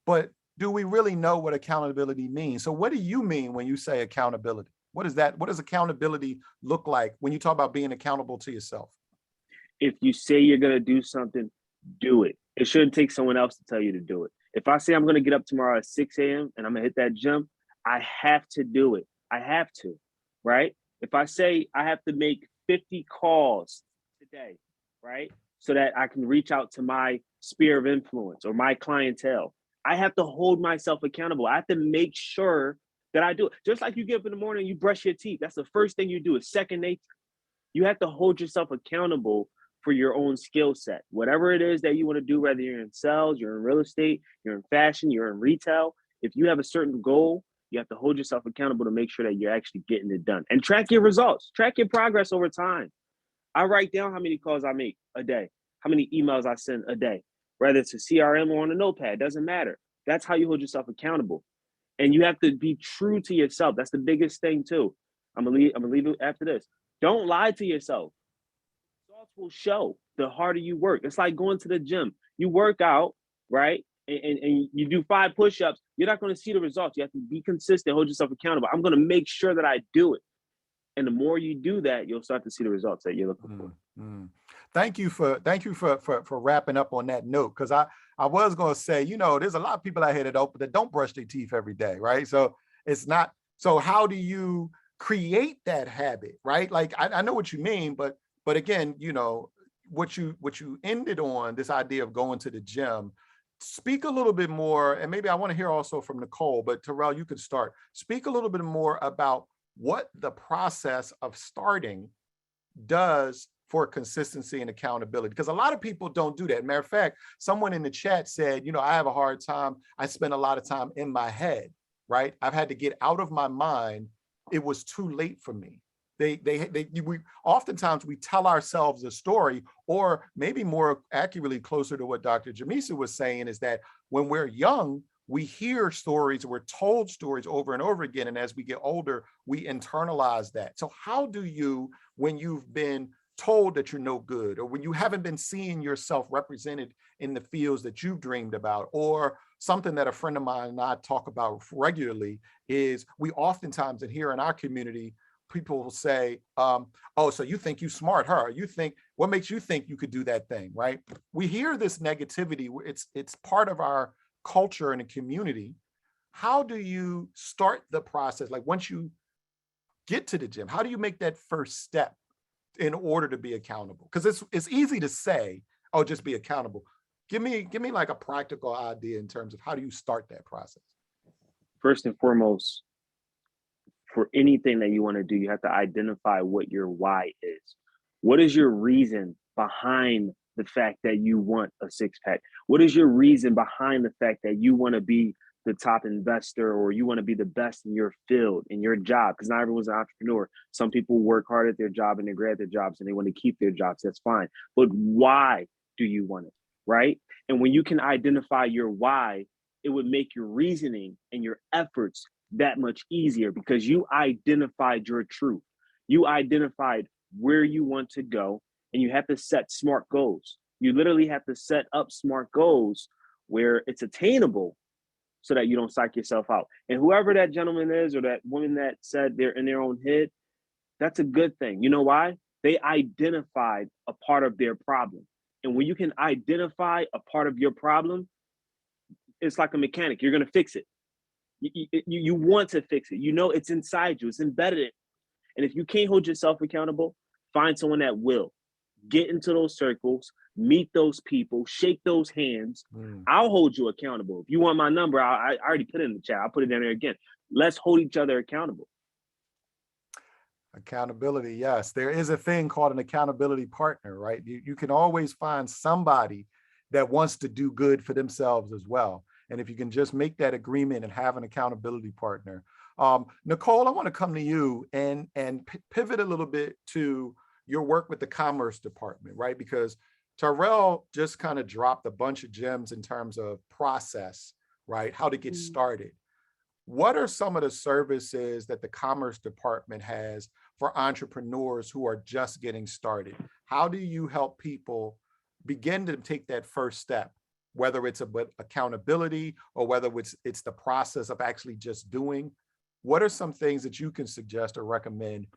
but do we really know what accountability means? So what do you mean when you say accountability? What is that? What does accountability look like when you talk about being accountable to yourself? If you say you're going to do something, do it. It shouldn't take someone else to tell you to do it. If I say I'm going to get up tomorrow at 6 a.m. and I'm going to hit that gym, I have to do it. I have to, right? If I say I have to make 50 calls today, right, so that I can reach out to my sphere of influence or my clientele, I have to hold myself accountable. I have to make sure that I do. Just like you get up in the morning, you brush your teeth. That's the first thing you do. It's second nature. You have to hold yourself accountable for your own skill set. Whatever it is that you want to do, whether you're in sales, you're in real estate, you're in fashion, you're in retail, if you have a certain goal, you have to hold yourself accountable to make sure that you're actually getting it done. And track your results, track your progress over time. I write down how many calls I make a day, how many emails I send a day, whether it's a CRM or on a notepad, doesn't matter. That's how you hold yourself accountable. And you have to be true to yourself. That's the biggest thing too. I'm gonna leave it after this. Don't lie to yourself. Results will show the harder you work. It's like going to the gym. You work out, right? And you do 5 push-ups. You're not going to see the results. You have to be consistent, hold yourself accountable. I'm going to make sure that I do it. And the more you do that, you'll start to see the results that you're looking for. Thank you for wrapping up on that note, because I was going to say, there's a lot of people out here that don't brush their teeth every day, right? So it's not. So how do you create that habit, right? Like I know what you mean, but again, what you ended on, this idea of going to the gym. Speak a little bit more, and maybe I want to hear also from Nicole, but Tyrell, you could start. Speak a little bit more about what the process of starting does for consistency and accountability, because a lot of people don't do that. Matter of fact, someone in the chat said, I have a hard time. I spend a lot of time in my head, right? I've had to get out of my mind. It was too late for me. We oftentimes we tell ourselves a story, or maybe more accurately, closer to what Dr. Jamisa was saying, is that when we're young, we hear stories, we're told stories over and over again. And as we get older, we internalize that. So how do you, when you've been told that you're no good, or when you haven't been seeing yourself represented in the fields that you've dreamed about, or something that a friend of mine and I talk about regularly is we oftentimes, and here in our community, people will say, oh, so you think you smart, huh? What makes you think you could do that thing, right? We hear this negativity. It's part of our culture and a community. How do you start the process? Like once you get to the gym, how do you make that first step in order to be accountable? Because it's easy to say, oh, just be accountable. Give me like a practical idea in terms of how do you start that process? First and foremost, for anything that you want to do, you have to identify what your why is. What is your reason behind the fact that you want a 6-pack? What is your reason behind the fact that you want to be the top investor, or you want to be the best in your field, in your job? Because not everyone's an entrepreneur. Some people work hard at their job and they're great at their jobs and they want to keep their jobs. That's fine. But why do you want it, right? And when you can identify your why, it would make your reasoning and your efforts that much easier, because you identified your truth. You identified where you want to go, and you have to set smart goals. You literally have to set up smart goals where it's attainable so that you don't psych yourself out. And whoever that gentleman is, or that woman that said they're in their own head, that's a good thing. You know why? They identified a part of their problem. And when you can identify a part of your problem, it's like a mechanic. You're going to fix it. You want to fix it. It's inside you. It's embedded. And if you can't hold yourself accountable, find someone that will. Get into those circles, meet those people, shake those hands. I'll hold you accountable. If you want my number, I already put it in the chat. I'll put it down there again. Let's hold each other accountable. Accountability, yes. There is a thing called an accountability partner, right? You can always find somebody that wants to do good for themselves as well. And if you can just make that agreement and have an accountability partner. Nicole, I want to come to you and pivot a little bit to your work with the Commerce Department, right? Because Tyrell just kind of dropped a bunch of gems in terms of process, right? How to get started. What are some of the services that the Commerce Department has for entrepreneurs who are just getting started? How do you help people begin to take that first step, whether it's about accountability or whether it's the process of actually just doing? What are some things that you can suggest or recommend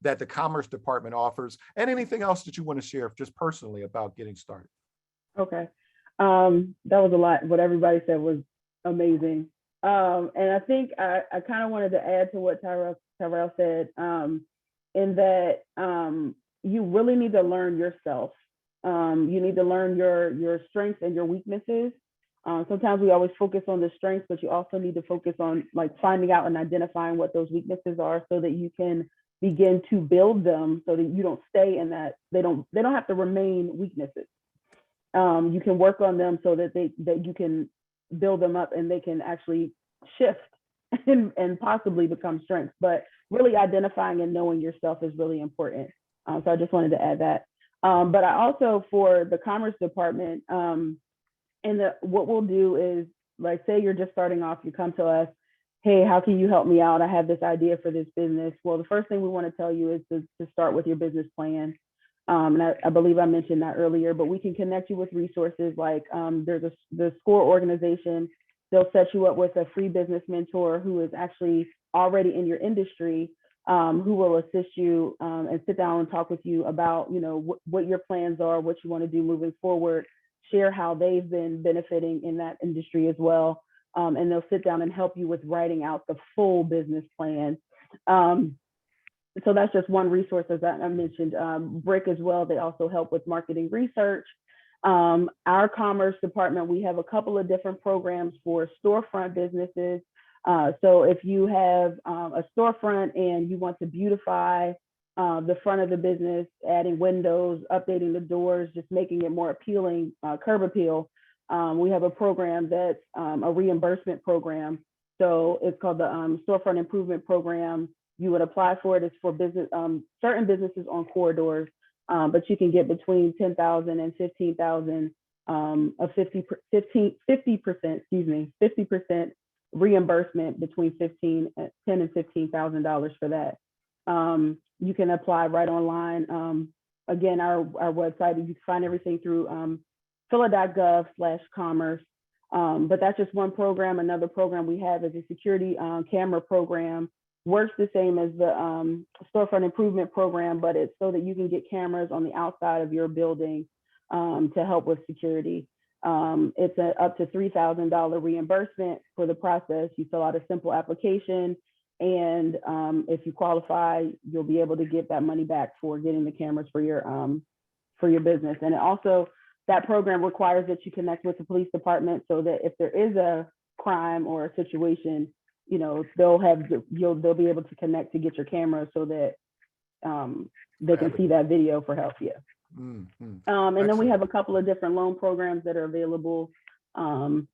that the Commerce Department offers, and anything else that you want to share just personally about getting started? Okay. That was a lot. What everybody said was amazing. And I think I kind of wanted to add to what Tyrell said, in that you really need to learn yourself. You need to learn your strengths and your weaknesses. Sometimes we always focus on the strengths, but you also need to focus on like finding out and identifying what those weaknesses are so that you can begin to build them so that you don't stay in that, they don't have to remain weaknesses. You can work on them so that you can build them up and they can actually shift and possibly become strengths. But really identifying and knowing yourself is really important. So I just wanted to add that. But I also, for the Commerce Department, what we'll do is, like, say you're just starting off, you come to us, hey, how can you help me out? I have this idea for this business. Well, the first thing we want to tell you is to start with your business plan. And I believe I mentioned that earlier, but we can connect you with resources like there's the SCORE organization. They'll set you up with a free business mentor who is actually already in your industry, who will assist you and sit down and talk with you about, you know, what your plans are, what you want to do moving forward, share how they've been benefiting in that industry as well. And they'll sit down and help you with writing out the full business plan. So that's just one resource, as I mentioned. BRIC as well, they also help with marketing research. Our Commerce Department, we have a couple of different programs for storefront businesses. So if you have a storefront and you want to beautify the front of the business, adding windows, updating the doors, just making it more appealing, curb appeal, we have a program that's a reimbursement program. So it's called the Storefront Improvement Program. You would apply for it. It's for business, certain businesses on corridors, but you can get between 10,000 and 15,000 of 50% reimbursement between $10,000 and $15,000 for that. You can apply right online. Again, our website, you can find everything through phila.gov/commerce. But that's just one program. Another program we have is a security camera program. Works the same as the Storefront Improvement Program, but it's so that you can get cameras on the outside of your building to help with security. It's up to $3,000 reimbursement for the process. You fill out a simple application, and if you qualify, you'll be able to get that money back for getting the cameras for your business. And it also, that program requires that you connect with the police department so that if there is a crime or a situation, you know, they'll be able to connect to get your camera so that they can see that video for help. Yeah. Mm-hmm. And then we have a couple of different loan programs that are available. And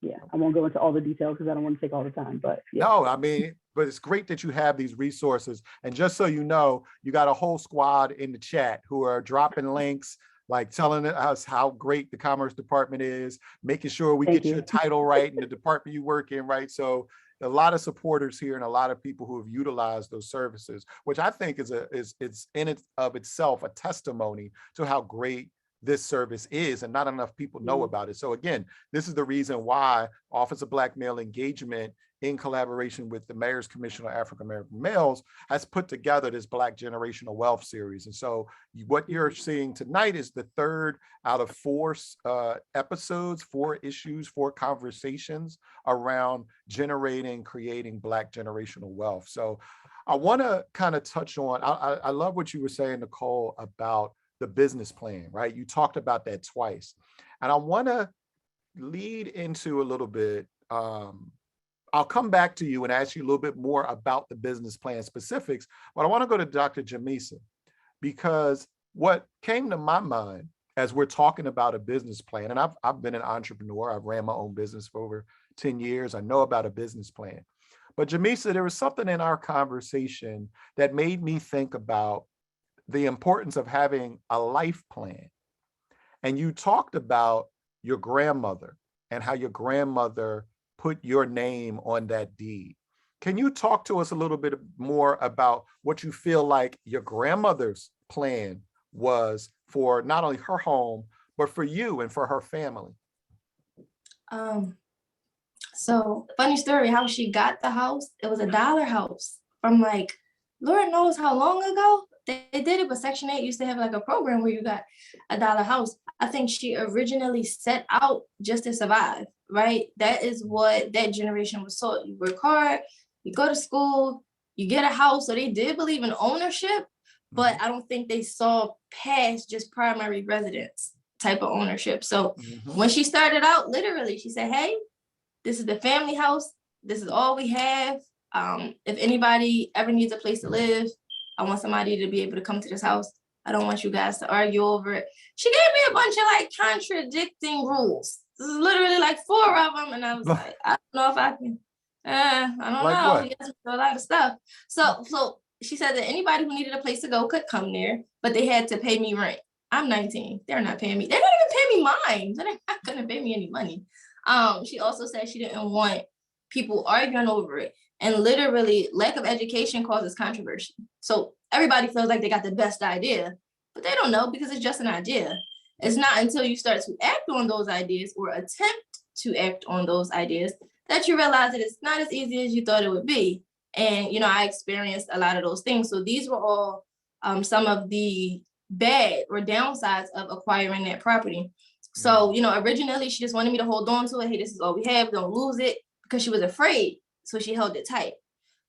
yeah, I won't go into all the details because I don't want to take all the time, but yeah. No, I mean, but it's great that you have these resources. And just so you know, you got a whole squad in the chat who are dropping links, like telling us how great the Commerce Department is, making sure we get your title right and the department you work in, right? So a lot of supporters here and a lot of people who have utilized those services, which I think is it's in it of itself a testimony to how great this service is, and not enough people know about it. So again, this is the reason why Office of Black Male Engagement, in collaboration with the Mayor's Commission on African American Males, has put together this Black Generational Wealth series. And so what you're seeing tonight is the third out of 4 episodes, 4 issues, 4 conversations around creating Black generational wealth. So I want to kind of touch on, I love what you were saying, Nicole, about the business plan, right? You talked about that twice. And I want to lead into a little bit, I'll come back to you and ask you a little bit more about the business plan specifics, but I want to go to Dr. Jamisa, because what came to my mind as we're talking about a business plan, and I've been an entrepreneur, I've ran my own business for over 10 years, I know about a business plan. But Jamisa, there was something in our conversation that made me think about the importance of having a life plan. And you talked about your grandmother and how your grandmother put your name on that deed. Can you talk to us a little bit more about what you feel like your grandmother's plan was for not only her home, but for you and for her family? So funny story, how she got the house. It was a dollar house from like, Lord knows how long ago they did it, but Section 8 used to have like a program where you got a dollar house. I think she originally set out just to survive, right? That is what that generation was taught. You work hard, you go to school, you get a house. So they did believe in ownership, but I don't think they saw past just primary residence. type of ownership. So Mhm. when she started out, literally, she said, hey, this is the family house. This is all we have. If anybody ever needs a place to live, I want somebody to be able to come to this house. I don't want you guys to argue over it. She gave me a bunch of like contradicting rules. This is literally like 4 of them. And I was like, I don't know if I can, I don't Like know. what? Yes, a lot of stuff. So she said that anybody who needed a place to go could come there, but they had to pay me rent. I'm 19. They're not paying me. They're not even paying me mine. They're not gonna pay me any money. She also said she didn't want people arguing over it. And literally, lack of education causes controversy. So everybody feels like they got the best idea, but they don't know because it's just an idea. It's not until you start to act on those ideas or attempt to act on those ideas that you realize that it's not as easy as you thought it would be. And, you know, I experienced a lot of those things. So these were all some of the bad or downsides of acquiring that property. So, you know, originally she just wanted me to hold on to it. Hey, this is all we have, don't lose it, because she was afraid. So she held it tight.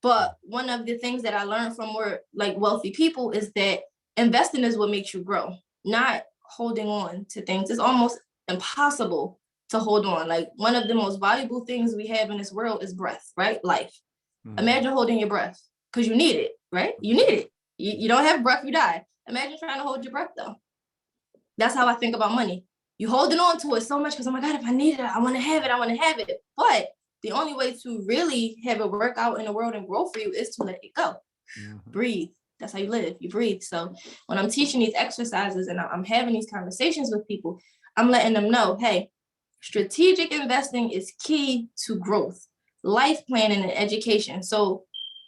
But one of the things that I learned from more like wealthy people is that investing is what makes you grow, not holding on to things. It's almost impossible to hold on. Like one of the most valuable things we have in this world is breath, right? Life. Imagine holding your breath because you need it, right? You need it. You don't have breath, you die. Imagine trying to hold your breath though. That's how I think about money. You holding on to it so much because, oh my God, if I need it, I want to have it, I want to have it. But the only way to really have it work out in the world and grow for you is to let it go. Breathe. That's how you live. You breathe. So when I'm teaching these exercises and I'm having these conversations with people, I'm letting them know, hey, strategic investing is key to growth, life planning, and education. So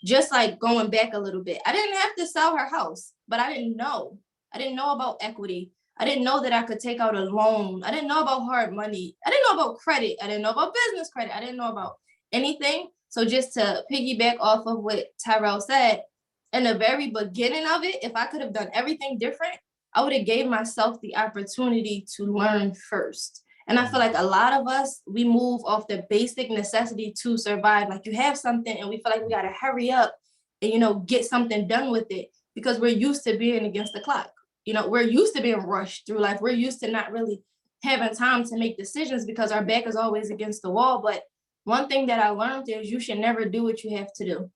just like going back a little bit, I didn't have to sell her house, but I didn't know. I didn't know about equity. I didn't know that I could take out a loan. I didn't know about hard money. I didn't know about credit. I didn't know about business credit. I didn't know about anything. So just to piggyback off of what Tyrell said, in the very beginning of it, if I could have done everything different, I would have gave myself the opportunity to learn first. And I feel like a lot of us, we move off the basic necessity to survive. Like you have something and we feel like we got to hurry up and, you know, get something done with it because we're used to being against the clock. You know, we're used to being rushed through life. We're used to not really having time to make decisions because our back is always against the wall. But one thing that I learned is you should never do what you have to do.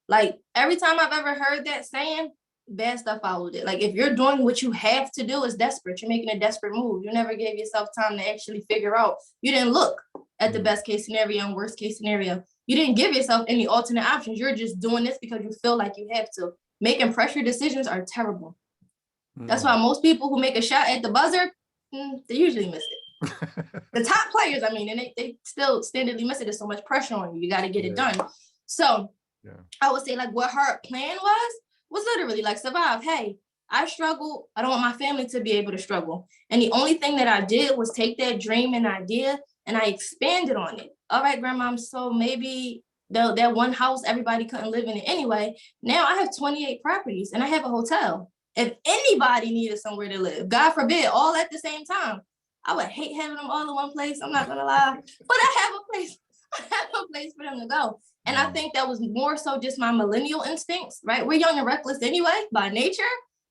Like every time I've ever heard that saying, bad stuff followed it. Like if you're doing what you have to do, it's desperate. You're making a desperate move. You never gave yourself time to actually figure out. You didn't look at the best case scenario and worst case scenario. You didn't give yourself any alternate options. You're just doing this because you feel like you have to. Making pressure decisions are terrible. That's why most people who make a shot at the buzzer, they usually miss it. The top players, I mean, and they still standardly miss it. There's so much pressure on you. You got to get it done. So I would say like what her plan was literally like survive. Hey, I struggle. I don't want my family to be able to struggle. And the only thing that I did was take that dream and idea and I expanded on it. All right, grandma, so maybe that one house everybody couldn't live in it anyway. Now I have 28 properties and I have a hotel. If anybody needed somewhere to live, God forbid, all at the same time, I would hate having them all in one place. I'm not gonna lie, but I have a place. I have a place for them to go. And I think that was more so just my millennial instincts, right? We're young and reckless anyway by nature.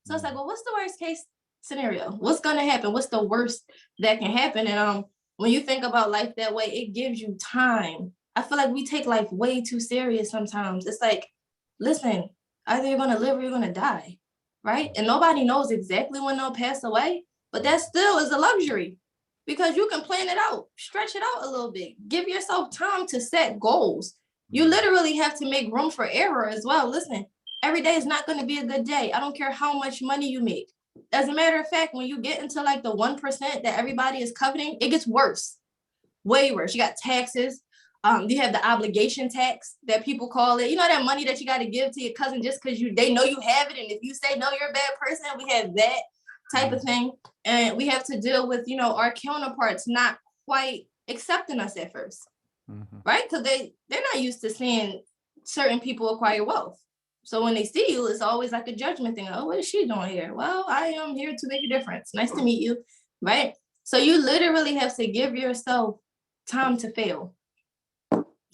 So it's like, well, what's the worst case scenario? What's gonna happen? What's the worst that can happen? And when you think about life that way, it gives you time. I feel like we take life way too serious sometimes. It's like, listen, either you're gonna live or you're gonna die. Right? And nobody knows exactly when they'll pass away, but that still is a luxury because you can plan it out, stretch it out a little bit, give yourself time to set goals. You literally have to make room for error as well. Listen, every day is not going to be a good day. I don't care how much money you make. As a matter of fact, when you get into like the 1% that everybody is coveting, it gets worse, way worse. You got taxes. You have the obligation tax that people call it. You know, that money that you got to give to your cousin just because they know you have it. And if you say, no, you're a bad person, we have that type of thing. And we have to deal with, you know, our counterparts not quite accepting us at first, right? Because they're not used to seeing certain people acquire wealth. So when they see you, it's always like a judgment thing. Oh, what is she doing here? Well, I am here to make a difference. Nice to meet you, right? So you literally have to give yourself time to fail.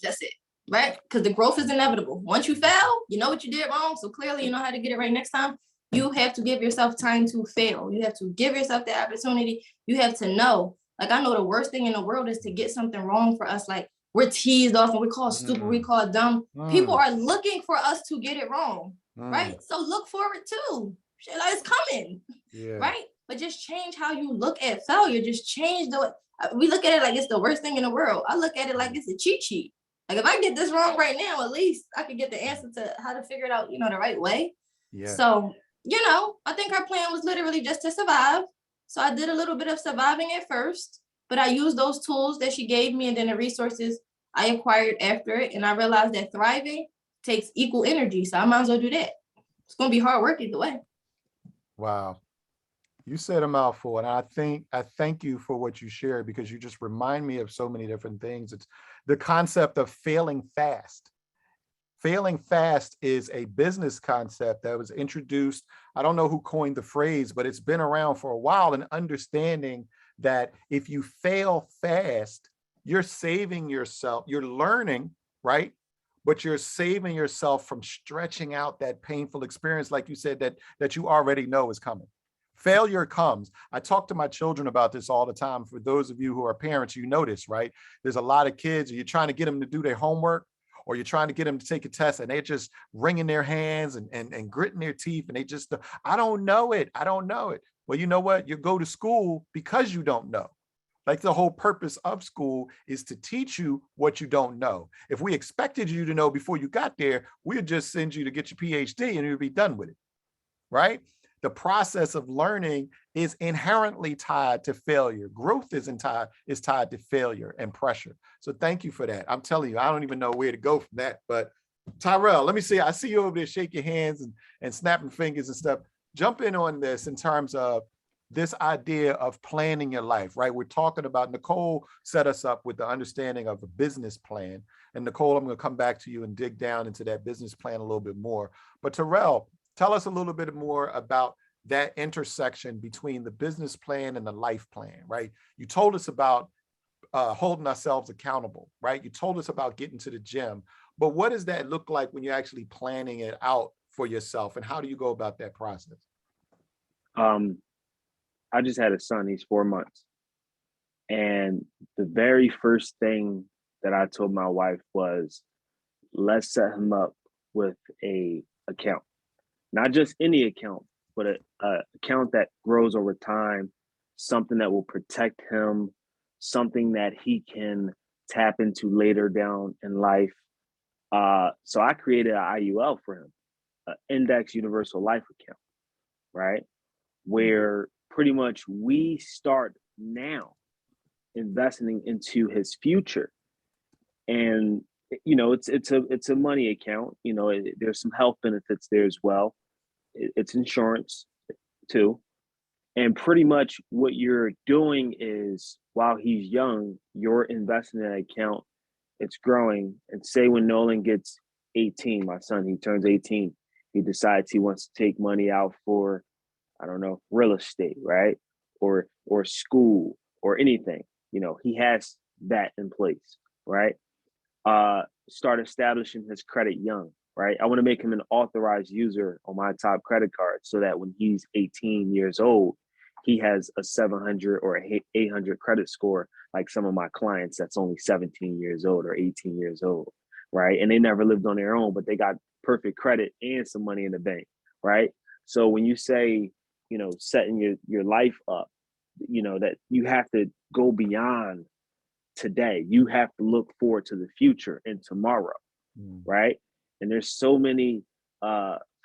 That's it, right? Because the growth is inevitable. Once you fail, you know what you did wrong. So clearly you know how to get it right next time. You have to give yourself time to fail. You have to give yourself the opportunity. You have to know. Like, I know the worst thing in the world is to get something wrong for us. Like, we're teased off and we call stupid, we call dumb. People are looking for us to get it wrong, right? So look for it too. Like, it's coming, right? But just change how you look at failure. Just change we look at it like it's the worst thing in the world. I look at it like it's a cheat sheet. Like, if I get this wrong right now, at least I could get the answer to how to figure it out, the right way. So, I think our plan was literally just to survive. So I did a little bit of surviving at first, but I used those tools that she gave me and then the resources I acquired after it. And I realized that thriving takes equal energy. So I might as well do that. It's going to be hard work either way. Wow. You said a mouthful, and I thank you for what you shared, because you just remind me of so many different things. It's the concept of failing fast. Failing fast is a business concept that was introduced. I don't know who coined the phrase, but it's been around for a while, and understanding that if you fail fast, you're saving yourself, you're learning, right? But you're saving yourself from stretching out that painful experience, like you said, that you already know is coming. Failure comes. I talk to my children about this all the time. For those of you who are parents, you know this, right? There's a lot of kids, you're trying to get them to do their homework, or you're trying to get them to take a test, and they're just wringing their hands and gritting their teeth, and they just, I don't know it. I don't know it. Well, you know what? You go to school because you don't know. Like, the whole purpose of school is to teach you what you don't know. If we expected you to know before you got there, we'd just send you to get your PhD and you'd be done with it, right? The process of learning is inherently tied to failure. Growth is tied to failure and pressure. So thank you for that. I'm telling you, I don't even know where to go from that. But Tyrell, let me see. I see you over there shaking hands and snapping fingers and stuff. Jump in on this in terms of this idea of planning your life, right? We're talking about, Nicole set us up with the understanding of a business plan. And Nicole, I'm going to come back to you and dig down into that business plan a little bit more. But Tyrell, tell us a little bit more about that intersection between the business plan and the life plan, right? You told us about holding ourselves accountable, right? You told us about getting to the gym, but what does that look like when you're actually planning it out for yourself, and how do you go about that process? I just had a son, he's 4 months. And the very first thing that I told my wife was, let's set him up with a account. Not just any account, but a account that grows over time, something that will protect him, something that he can tap into later down in life. So I created an IUL for him, an Index Universal Life account, right? Where pretty much we start now investing into his future. And it's a money account. There's some health benefits there as well. It's insurance too. And pretty much what you're doing is, while he's young, you're investing in an account, it's growing. And say when Nolan gets 18, my son, he turns 18, he decides he wants to take money out for, I don't know, real estate, right? Or school or anything. He has that in place, right? Start establishing his credit young, right? I want to make him an authorized user on my top credit card, so that when he's 18 years old, he has a 700 or 800 credit score, like some of my clients that's only 17 years old or 18 years old, right? And they never lived on their own, but they got perfect credit and some money in the bank, right? So when you say, setting your life up, that you have to go beyond today. You have to look forward to the future and tomorrow, right? And there's so many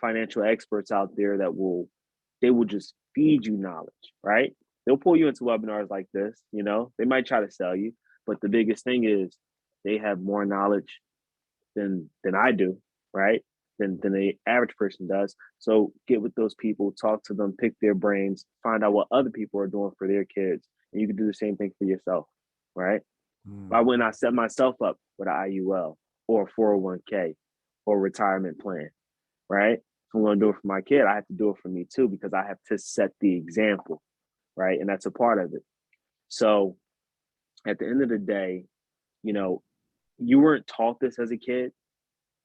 financial experts out there that will just feed you knowledge, right? They'll pull you into webinars like this, they might try to sell you, but the biggest thing is they have more knowledge than I do, right? Than the average person does. So get with those people, talk to them, pick their brains, find out what other people are doing for their kids, and you can do the same thing for yourself, right? Why wouldn't I set myself up with an IUL or a 401k or a retirement plan, right? If I'm going to do it for my kid, I have to do it for me too, because I have to set the example, right? And that's a part of it. So at the end of the day, you weren't taught this as a kid,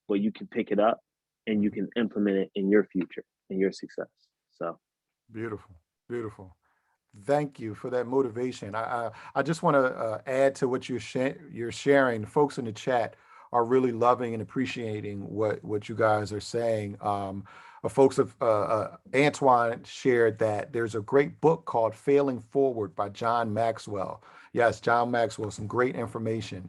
but you can pick it up and you can implement it in your future and your success. So Beautiful, beautiful. Thank you for that motivation. I just want to add to what you're sharing. The folks in the chat are really loving and appreciating what you guys are saying. Folks of Antoine shared that there's a great book called Failing Forward by John Maxwell. Yes, John Maxwell, some great information.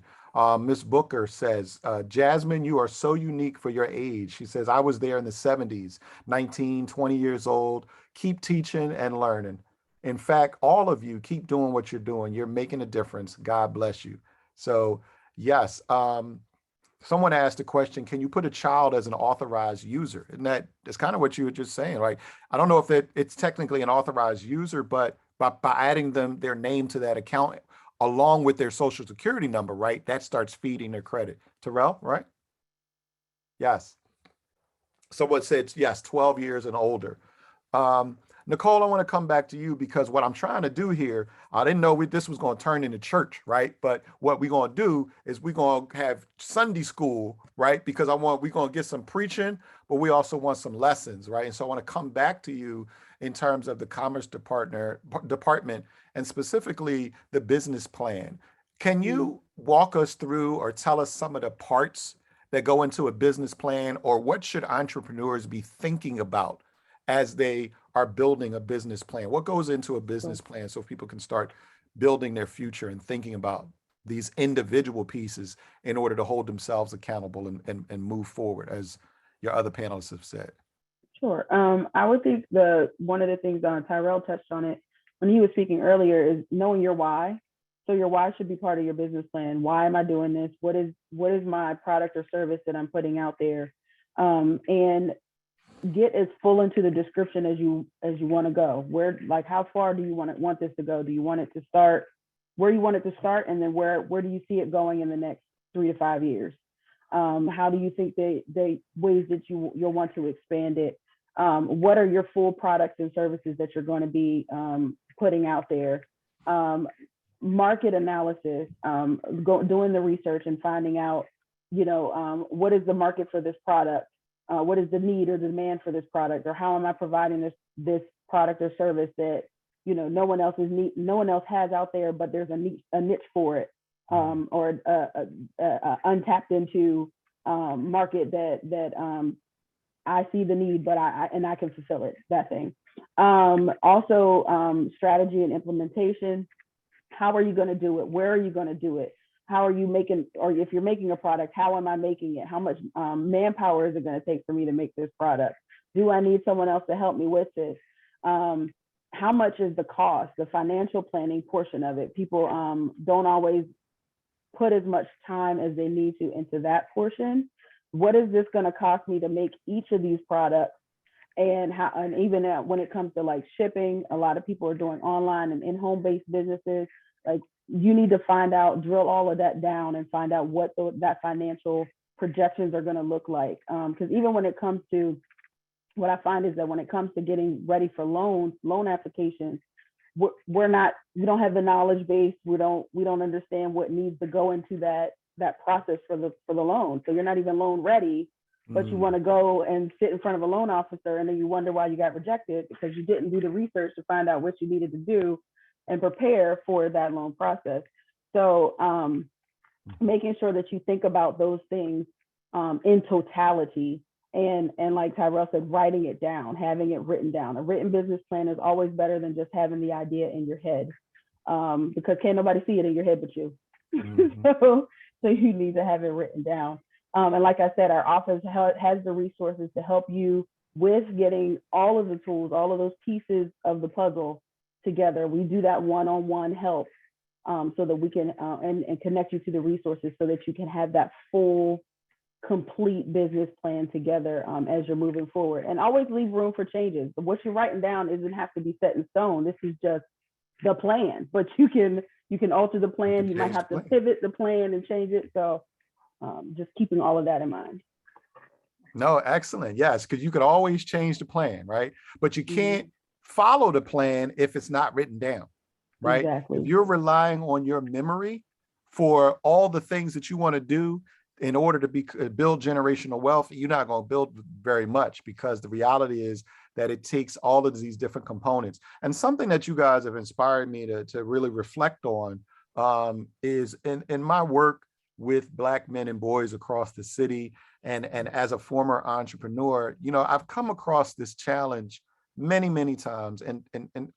Miss Booker says, Jasmine, you are so unique for your age. She says, I was there in the 70s, 19, 20 years old. Keep teaching and learning. In fact, all of you keep doing what you're doing. You're making a difference. God bless you. So yes, someone asked a question, can you put a child as an authorized user? And that's kind of what you were just saying, right? I don't know if it's technically an authorized user, but by adding their name to that account along with their social security number, right? That starts feeding their credit. Tyrell, right? Yes. Someone said, yes, 12 years and older. Nicole, I want to come back to you because what I'm trying to do here, I didn't know this was going to turn into church, right? But what we're going to do is we're going to have Sunday school, right? Because we're going to get some preaching, but we also want some lessons, right? And so I want to come back to you in terms of the Commerce Department and specifically the business plan. Can you walk us through or tell us some of the parts that go into a business plan, or what should entrepreneurs be thinking about as they are building a business plan? What goes into a business plan so people can start building their future and thinking about these individual pieces in order to hold themselves accountable and move forward, as your other panelists have said? Sure. I would think one of the things Tyrell touched on it when he was speaking earlier is knowing your why. So your why should be part of your business plan. Why am I doing this? What is my product or service that I'm putting out there? And get as full into the description as you want to go. Where, like, how far do you want this to go? Do you want it to start where you want it to start, and then where do you see it going in the next 3 to 5 years? How do you think they ways that you'll want to expand it? What are your full products and services that you're going to be putting out there? Market analysis, doing the research and finding out, what is the market for this product? What is the need or the demand for this product, or how am I providing this product or service that no one else has out there, but there's a niche for it, or a untapped into market that I see the need, but I can fulfill it. That thing. Also, strategy and implementation. How are you going to do it? Where are you going to do it? How are you making, or if you're making a product, how am I making it? How much manpower is it going to take for me to make this product? Do I need someone else to help me with this? How much is the cost, the financial planning portion of it? People don't always put as much time as they need to into that portion. What is this going to cost me to make each of these products? And even when it comes to like shipping, a lot of people are doing online and in-home based businesses. Like, you need to drill all of that down and find out what that financial projections are going to look like. Because even when it comes to, what I find is that when it comes to getting ready for loan applications, we don't have the knowledge base. We don't understand what needs to go into that process for the loan. So you're not even loan ready, but you want to go and sit in front of a loan officer, and then you wonder why you got rejected because you didn't do the research to find out what you needed to do and prepare for that loan process. So making sure that you think about those things in totality, and like Tyrell said, writing it down, having it written down. A written business plan is always better than just having the idea in your head, because can't nobody see it in your head but you. So you need to have it written down. And like I said, our office has the resources to help you with getting all of the tools, all of those pieces of the puzzle together. We do that one-on-one help so that we can and connect you to the resources so that you can have that full, complete business plan together as you're moving forward. And always leave room for changes. What you're writing down doesn't have to be set in stone. This is just the plan, but you can alter the plan. You might have to pivot the plan and change it. So just keeping all of that in mind. No, excellent. Yes, because you could always change the plan, right? But you can't follow the plan if it's not written down, right? Exactly. If you're relying on your memory for all the things that you want to do in order to build generational wealth, you're not going to build very much, because the reality is that it takes all of these different components. And something that you guys have inspired me to really reflect on is in my work with Black men and boys across the city, and as a former entrepreneur, you know, I've come across this challenge many times, and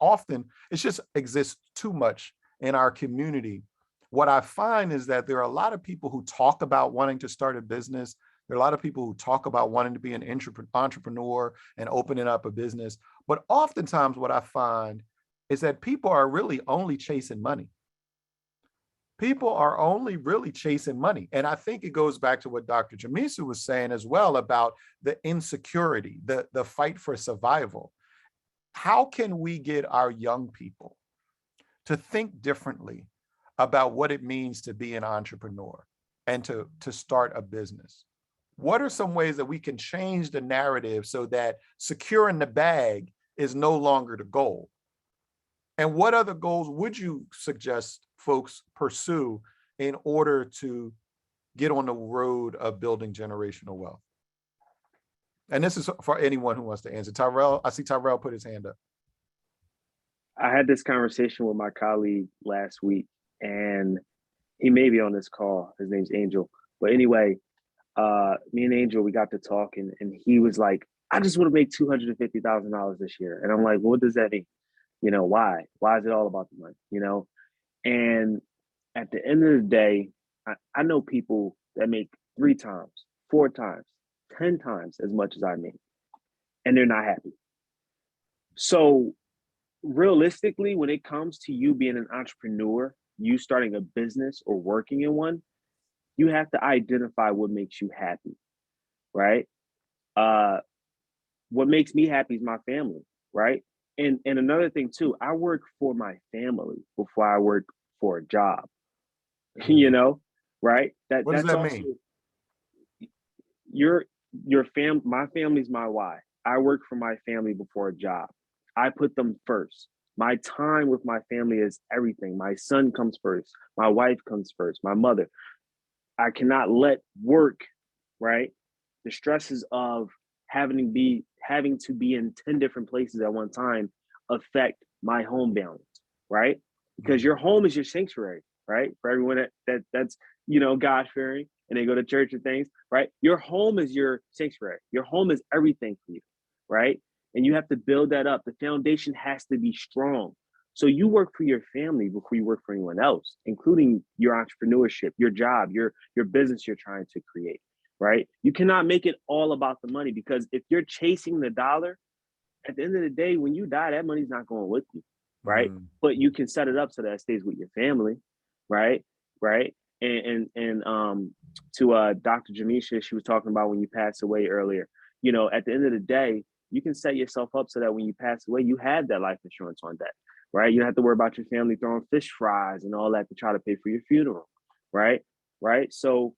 often it just exists too much in our community. What I find is that there are a lot of people who talk about wanting to start a business. There are a lot of people who talk about wanting to be an entrepreneur and opening up a business. But oftentimes what I find is that people are really only chasing money. People are only really chasing money. And I think it goes back to what Dr. Jamisa was saying as well about the insecurity, the fight for survival. How can we get our young people to think differently about what it means to be an entrepreneur and to start a business? What are some ways that we can change the narrative so that securing the bag is no longer the goal? And what other goals would you suggest folks pursue in order to get on the road of building generational wealth? And this is for anyone who wants to answer. Tyrell, I see Tyrell put his hand up. I had this conversation with my colleague last week, and he may be on this call. His name's Angel. But anyway, me and Angel, we got to talking, and he was like, I just want to make $250,000 this year. And I'm like, well, what does that mean? You know, why? Why is it all about the money? You know? And at the end of the day, I know people that make 3 times, 4 times, 10 times as much as I make, and they're not happy. So realistically, when it comes to you being an entrepreneur, you starting a business or working in one, you have to identify what makes you happy, right? What makes me happy is my family, right? And another thing too, I work for my family before I work for a job, you know, right? What does that mean? My family's my why. I work for my family before a job. I put them first. My time with my family is everything. My son comes first. My wife comes first. My mother. I cannot let work, right? The stresses of having to be in 10 different places at one time affect my home balance, right? Because your home is your sanctuary, right? For everyone that's you know, God-fearing and they go to church and things, right? Your home is your sanctuary. Your home is everything for you, right? And you have to build that up. The foundation has to be strong. So you work for your family before you work for anyone else, including your entrepreneurship, your job, your business you're trying to create, right? You cannot make it all about the money, because if you're chasing the dollar, at the end of the day, when you die, that money's not going with you, right? But you can set it up so that it stays with your family, right? Right. And to Dr. Jamisa, she was talking about when you pass away earlier, you know, at the end of the day, you can set yourself up so that when you pass away, you have that life insurance on deck, right? You don't have to worry about your family throwing fish fries and all that to try to pay for your funeral, right? Right. So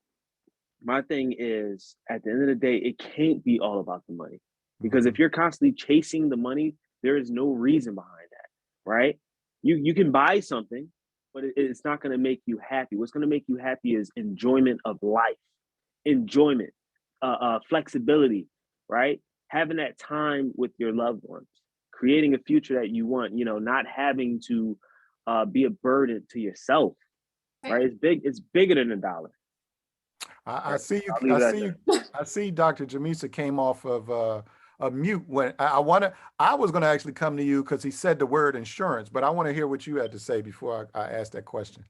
my thing is, at the end of the day, it can't be all about the money, because if you're constantly chasing the money, there is no reason behind that, right? You can buy something, but it's not going to make you happy. What's going to make you happy is enjoyment of life, enjoyment, flexibility, right? Having that time with your loved ones, creating a future that you want, you know, not having to be a burden to yourself, right? It's big. It's bigger than a dollar. I see you. I see Dr. Jamisa came off of a mute when I was going to actually come to you because he said the word insurance, but I want to hear what you had to say before I ask that question.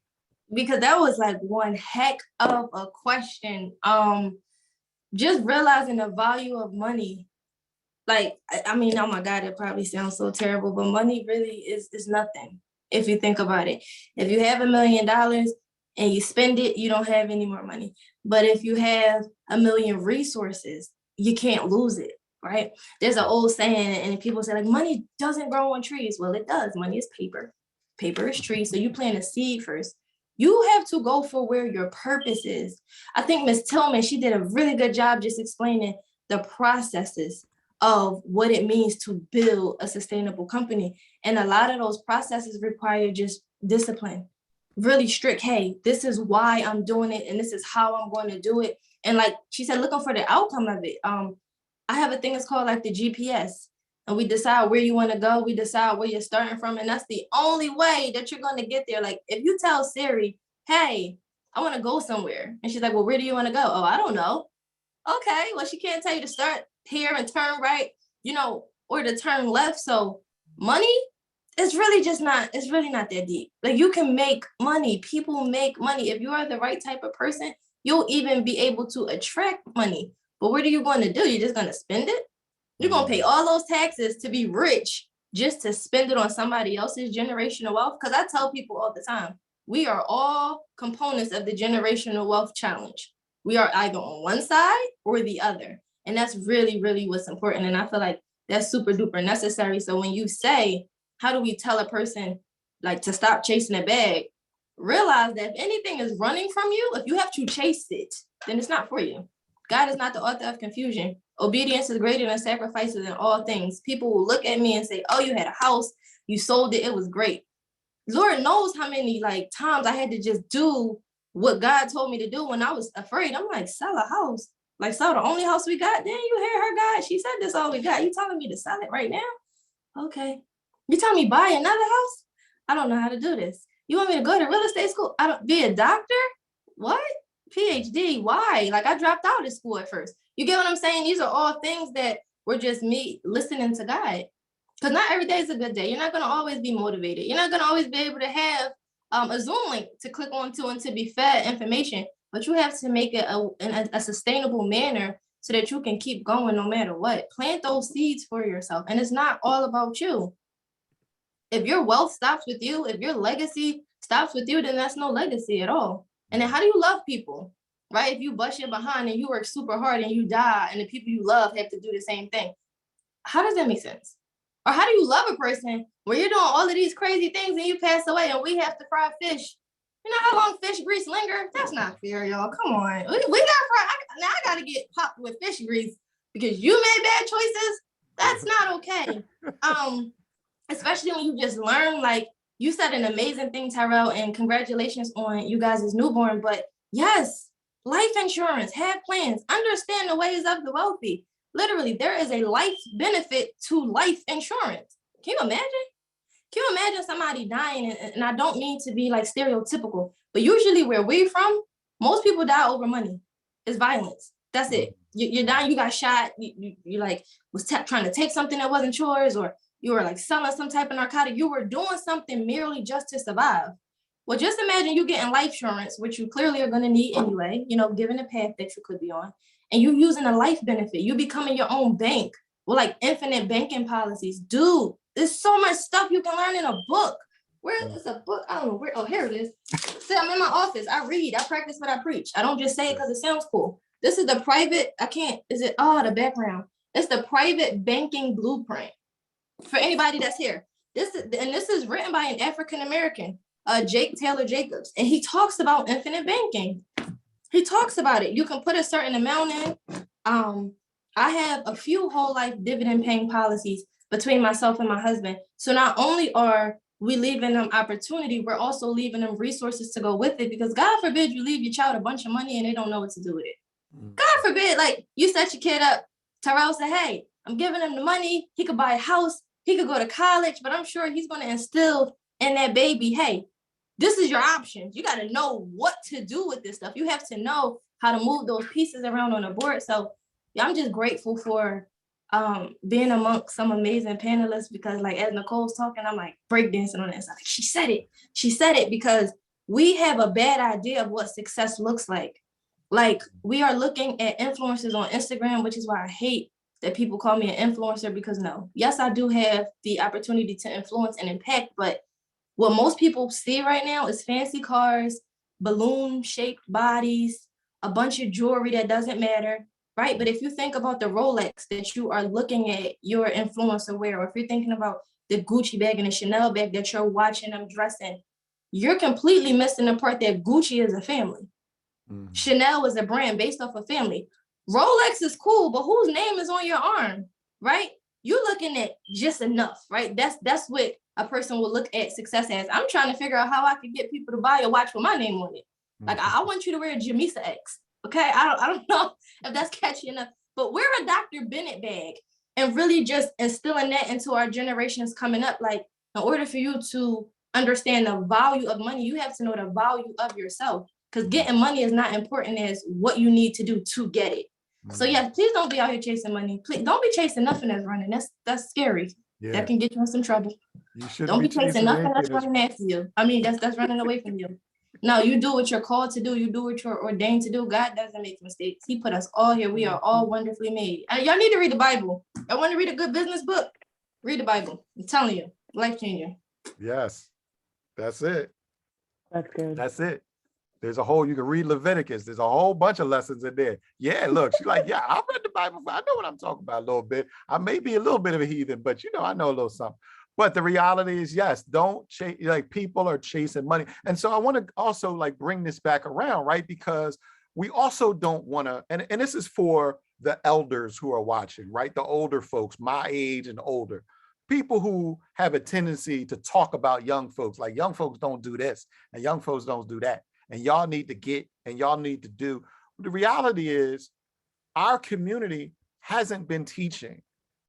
Because that was like one heck of a question. Just realizing the value of money. Like, I mean, oh my God, it probably sounds so terrible, but money really is nothing if you think about it. If you have $1 million and you spend it, you don't have any more money. But if you have 1 million resources, you can't lose it, right? There's an old saying, and people say, like, money doesn't grow on trees. Well, it does. Money is paper. Paper is tree. So you plant a seed first. You have to go for where your purpose is. I think Miss Tillman, she did a really good job just explaining the processes of what it means to build a sustainable company. And a lot of those processes require just discipline, really strict. Hey, this is why I'm doing it, and this is how I'm going to do it. And like she said, looking for the outcome of it. I have a thing that's called like the GPS. and we decide where you want to go. We decide where you're starting from. And that's the only way that you're going to get there. Like if you tell Siri, hey, I want to go somewhere. And she's like, well, where do you want to go? Oh, I don't know. Okay, well, she can't tell you to start here and turn right, or to turn left. So money, it's really not that deep. Like you can make money. People make money. If you are the right type of person, you'll even be able to attract money. But what are you going to do? You're just going to spend it? You're going to pay all those taxes to be rich just to spend it on somebody else's generational wealth? Because I tell people all the time, we are all components of the generational wealth challenge. We are either on one side or the other. And that's really, really what's important. And I feel like that's super duper necessary. So when you say, how do we tell a person like to stop chasing a bag? Realize that if anything is running from you, if you have to chase it, then it's not for you. God is not the author of confusion. Obedience is greater than sacrifices in all things. People will look at me and say, oh, you had a house, you sold it, it was great. Lord knows how many times I had to just do what God told me to do when I was afraid. I'm like, sell a house? Like, sell the only house we got? Then you hear her, God, she said this all we got. You telling me to sell it right now? Okay. You telling me buy another house? I don't know how to do this. You want me to go to real estate school? I don't be a doctor? What? PhD? Why? Like I dropped out of school at first. You get what I'm saying? These are all things that were just me listening to God. Because not every day is a good day. You're not going to always be motivated. You're not going to always be able to have a Zoom link to click onto and to be fed information. But you have to make it in a sustainable manner so that you can keep going no matter what. Plant those seeds for yourself. And it's not all about you. If your wealth stops with you, if your legacy stops with you, then that's no legacy at all. And then how do you love people, right? If you bust your behind and you work super hard and you die and the people you love have to do the same thing, how does that make sense? Or how do you love a person where you're doing all of these crazy things and you pass away and we have to fry fish? You know how long fish grease linger? That's not fair, y'all. Come on. We got fry. Now I got to get popped with fish grease because you made bad choices. That's not okay. Especially when you just learn, like you said an amazing thing, Tyrell, and congratulations on you guys' newborn. But yes, life insurance, have plans, understand the ways of the wealthy. Literally, there is a life benefit to life insurance. Can you imagine? Can you imagine somebody dying? And I don't mean to be like stereotypical, but usually where we're from, most people die over money. It's violence. That's it. You're dying, you got shot, you like was trying to take something that wasn't yours, or you were like selling some type of narcotic. You were doing something merely just to survive. Well, just imagine you getting life insurance, which you clearly are going to need anyway, given the path that you could be on, and you using a life benefit. You becoming your own bank with like infinite banking policies. Dude, there's so much stuff you can learn in a book. Where is a book? I don't know where. Oh, here it is. See, I'm in my office. I read. I practice what I preach. I don't just say it because it sounds cool. This is the private. The background. It's the private banking blueprint. For anybody that's here, this is written by an African American, Jake Taylor Jacobs, and he talks about infinite banking. He talks about it. You can put a certain amount in. I have a few whole life dividend paying policies between myself and my husband. So not only are we leaving them opportunity, we're also leaving them resources to go with it. Because God forbid you leave your child a bunch of money and they don't know what to do with it. God forbid, like you set your kid up. Tyrell said, hey, I'm giving him the money. He could buy a house. He could go to college, but I'm sure he's going to instill in that baby, hey, this is your options. You got to know what to do with this stuff. You have to know how to move those pieces around on the board. So yeah, I'm just grateful for being amongst some amazing panelists, because like as Nicole's talking, I'm like breakdancing on it. Like, she said it because we have a bad idea of what success looks like. Like we are looking at influencers on Instagram, which is why I hate that people call me an influencer, because no, yes, I do have the opportunity to influence and impact, but what most people see right now is fancy cars, balloon-shaped bodies, a bunch of jewelry that doesn't matter, right? But if you think about the Rolex that you are looking at your influencer wear, or if you're thinking about the Gucci bag and the Chanel bag that you're watching them dress in, you're completely missing the part that Gucci is a family. Mm-hmm. Chanel is a brand based off of family. Rolex is cool, but whose name is on your arm, right? You're looking at just enough, right? That's what a person will look at success as. I'm trying to figure out how I can get people to buy a watch with my name on it. Like, I want you to wear a Jamisa X, okay? I don't know if that's catchy enough, but wear a Dr. Bennett bag. and really just instilling that into our generations coming up. Like, in order for you to understand the value of money, you have to know the value of yourself, because getting money is not important as what you need to do to get it. So yeah, please don't be out here chasing money. Please don't be chasing nothing that's running. That's scary. Yeah. That can get you in some trouble. You shouldn't Don't be be chasing chasing nothing that's anything that's running after you. I mean, that's running away from you. No, you do what you're called to do. You do what you're ordained to do. God doesn't make mistakes. He put us all here. We are all wonderfully made. And y'all need to read the Bible. I want to read a good business book. Read the Bible. I'm telling you, life changer. Yes, that's it. That's good. That's it. There's a whole, you can read Leviticus. There's a whole bunch of lessons in there. Yeah, look, she's like, yeah, I read the Bible. I know what I'm talking about a little bit. I may be a little bit of a heathen, but you know, I know a little something. But the reality is, yes, don't chase, like people are chasing money. And so I want to also like bring this back around, right? Because we also don't want to, and this is for the elders who are watching, right? The older folks, my age and older. People who have a tendency to talk about young folks, like young folks don't do this and young folks don't do that. And y'all need to get, and y'all need to do. The reality is our community hasn't been teaching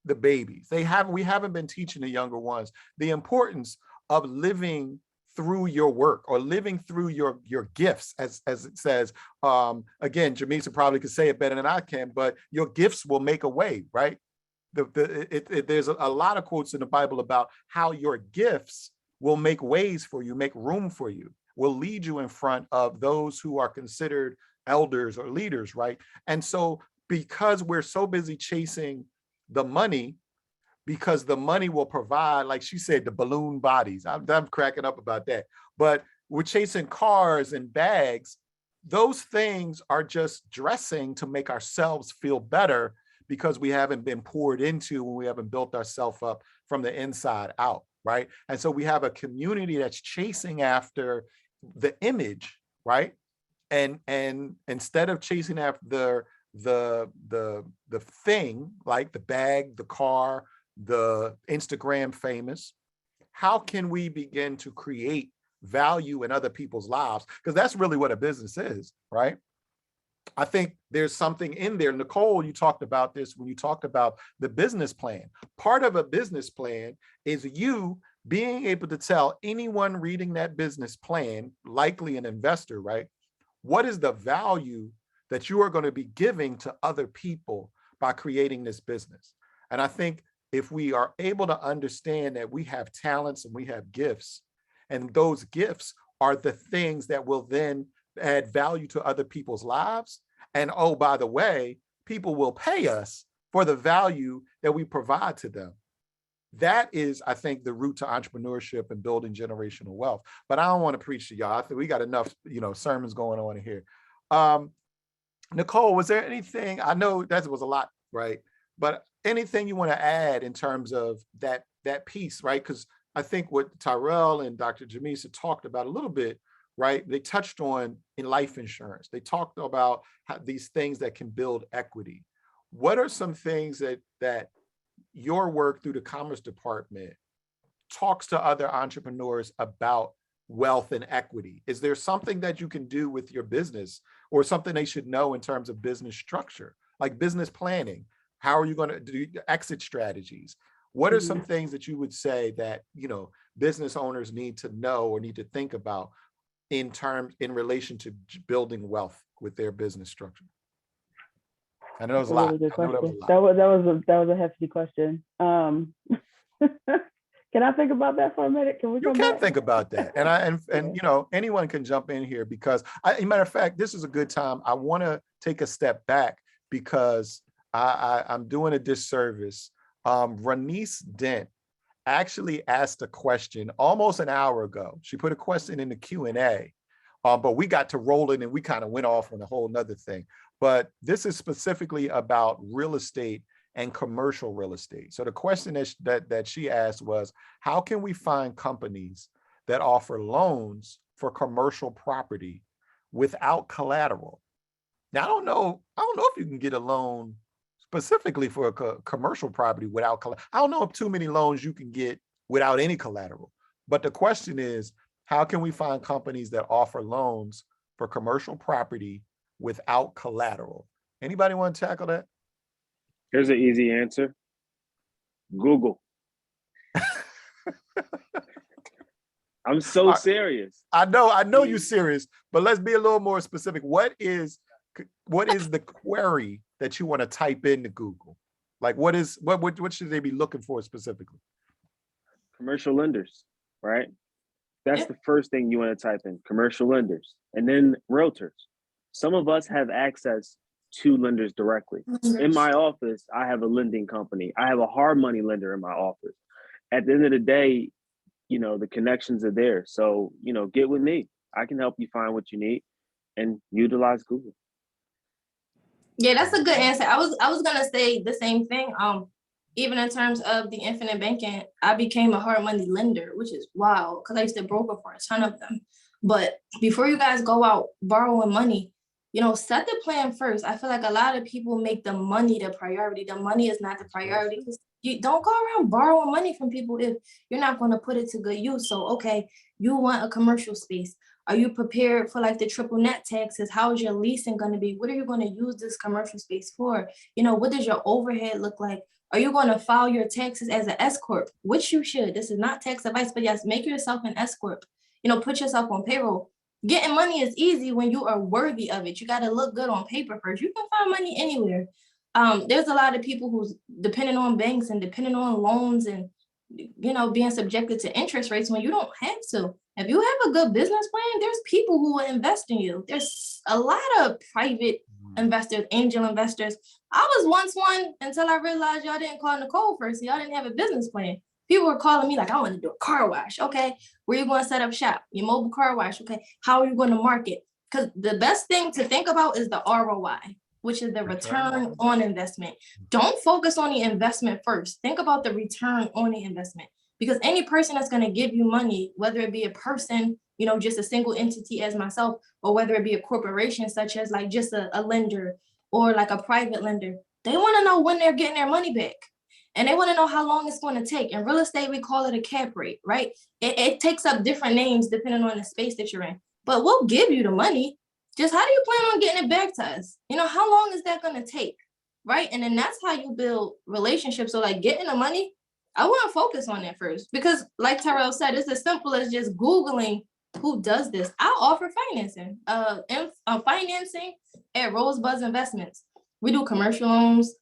the babies. We haven't been teaching the younger ones the importance of living through your work or living through your gifts, as it says. Again, Jamisa probably could say it better than I can, but your gifts will make a way, right? There's a lot of quotes in the Bible about how your gifts will make ways for you, make room for you, will lead you in front of those who are considered elders or leaders, right? And so because we're so busy chasing the money, because the money will provide, like she said, the balloon bodies. I'm cracking up about that. But we're chasing cars and bags. Those things are just dressing to make ourselves feel better because we haven't been poured into and we haven't built ourselves up from the inside out, right? And so we have a community that's chasing after the image, right? And instead of chasing after the thing, like the bag, the car, the Instagram famous, how can we begin to create value in other people's lives? Because that's really what a business is, right? I think there's something in there. Nicole, you talked about this when you talked about the business plan. Part of a business plan is you being able to tell anyone reading that business plan, likely an investor, right? What is the value that you are going to be giving to other people by creating this business? And I think if we are able to understand that we have talents and we have gifts, and those gifts are the things that will then add value to other people's lives. And oh, by the way, people will pay us for the value that we provide to them. That is, I think, the route to entrepreneurship and building generational wealth. But I don't want to preach to y'all. I think we got enough, sermons going on here. Nicole, was there anything? I know that was a lot, right? But anything you want to add in terms of that piece, right? Because I think what Tyrell and Dr. Jamisa talked about a little bit, right? They touched on in life insurance. They talked about how these things that can build equity. What are some things that your work through the Commerce Department talks to other entrepreneurs about wealth and equity? Is there something that you can do with your business or something they should know in terms of business structure, like business planning? How are you going to do exit strategies? What are some things that you would say that, business owners need to know or need to think about in relation to building wealth with their business structure? I know it was a lot. Really good question. That was a hefty question. Can I think about that for a minute? Can we You come can back? think about that. And anyone can jump in here because as a matter of fact, this is a good time. I want to take a step back because I'm doing a disservice. Renice Dent actually asked a question almost an hour ago. She put a question in the Q&A, but we got to rolling and we kind of went off on a whole nother thing. But this is specifically about real estate and commercial real estate. So the question that she asked was, how can we find companies that offer loans for commercial property without collateral? Now, I don't know if you can get a loan specifically for a commercial property without collateral. I don't know if too many loans you can get without any collateral. But the question is, how can we find companies that offer loans for commercial property without collateral? Anybody want to tackle that? Here's an easy answer. Google. I'm so serious. I know you're serious, but let's be a little more specific. What is the query that you want to type into Google? Like what should they be looking for specifically? Commercial lenders, right? That's the first thing you want to type in, commercial lenders, and then realtors. Some of us have access to lenders directly. In my office, I have a lending company. I have a hard money lender in my office. At the end of the day, the connections are there. So, get with me. I can help you find what you need and utilize Google. Yeah, that's a good answer. I was gonna say the same thing. Even in terms of the infinite banking, I became a hard money lender, which is wild because I used to broker for a ton of them. But before you guys go out borrowing money, set the plan first. I feel like a lot of people make the money the priority. The money is not the priority. You don't go around borrowing money from people if you're not going to put it to good use. So, okay, you want a commercial space. Are you prepared for like the triple net taxes? How is your leasing going to be? What are you going to use this commercial space for? What does your overhead look like? Are you going to file your taxes as an S corp? Which you should. This is not tax advice, but yes, make yourself an S corp. Put yourself on payroll. Getting money is easy when you are worthy of it. You got to look good on paper first. You can find money anywhere. There's a lot of people who's depending on banks and depending on loans and being subjected to interest rates when you don't have to. If you have a good business plan, there's people who will invest in you. There's a lot of private investors, angel investors. I was once one until I realized y'all didn't call Nicole first. Y'all didn't have a business plan. People were calling me like, I want to do a car wash. Okay, where you going to set up shop? Your mobile car wash. Okay, how are you going to market? Because the best thing to think about is the ROI, which is the return on investment. Don't focus on the investment first. Think about the return on the investment. Because any person that's going to give you money, whether it be a person, just a single entity as myself, or whether it be a corporation such as like just a lender or like a private lender, they want to know when they're getting their money back. And they want to know how long it's going to take. In real estate, we call it a cap rate, right? It takes up different names depending on the space that you're in. But we'll give you the money. Just how do you plan on getting it back to us? How long is that going to take, right? And then that's how you build relationships. So like getting the money, I want to focus on that first. Because like Tyrell said, it's as simple as just Googling who does this. I offer financing, financing at Rosebud Investments. We do commercial loans,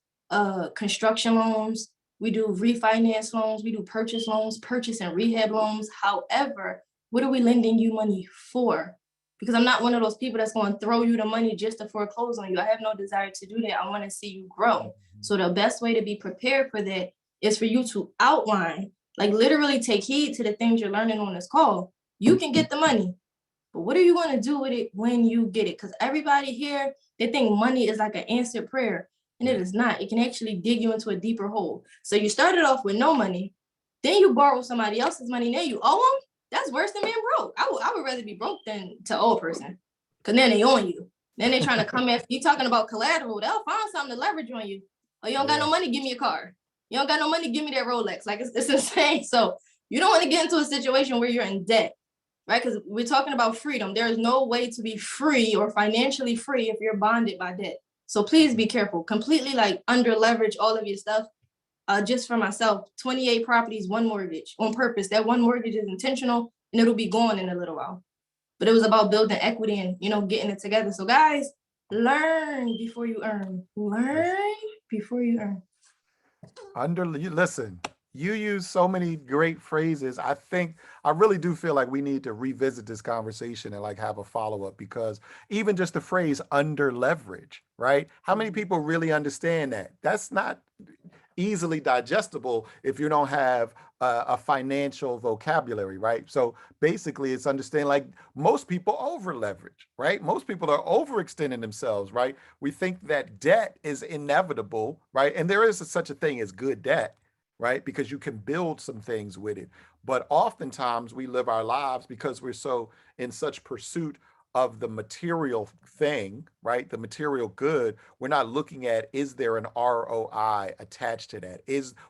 construction loans. We do refinance loans. We do purchase loans, purchase and rehab loans. However, what are we lending you money for? Because I'm not one of those people that's going to throw you the money just to foreclose on you. I have no desire to do that. I want to see you grow. So the best way to be prepared for that is for you to outline, like literally take heed to the things you're learning on this call. You can get the money, but what are you going to do with it when you get it? Because everybody here, they think money is like an answered prayer, and it is not. It can actually dig you into a deeper hole. So you started off with no money, then you borrow somebody else's money, now you owe them. That's worse than being broke. I would rather be broke than to owe a person, because then they own you. Then they're trying to come after you talking about collateral. They'll find something to leverage on you. Oh, you don't got no money? Give me a car. You don't got no money? Give me that Rolex. Like it's insane. So you don't want to get into a situation where you're in debt, right? Because we're talking about freedom. There is no way to be free or financially free if you're bonded by debt. So please be careful. Completely like under leverage all of your stuff. Just for myself, 28 properties, one mortgage on purpose. That one mortgage is intentional and it'll be gone in a little while. But it was about building equity and, getting it together. So guys, learn before you earn. Learn before you earn. Listen, you use so many great phrases. I really do feel like we need to revisit this conversation and like have a follow-up, because even just the phrase under leverage, right? How many people really understand that? That's not easily digestible if you don't have a financial vocabulary, right? So basically it's understanding like most people over leverage, right? Most people are overextending themselves, right? We think that debt is inevitable, right? And there is such a thing as good debt, right? Because you can build some things with it. But oftentimes we live our lives because we're so in such pursuit of the material thing, right? The material good. We're not looking at, is there an ROI attached to that?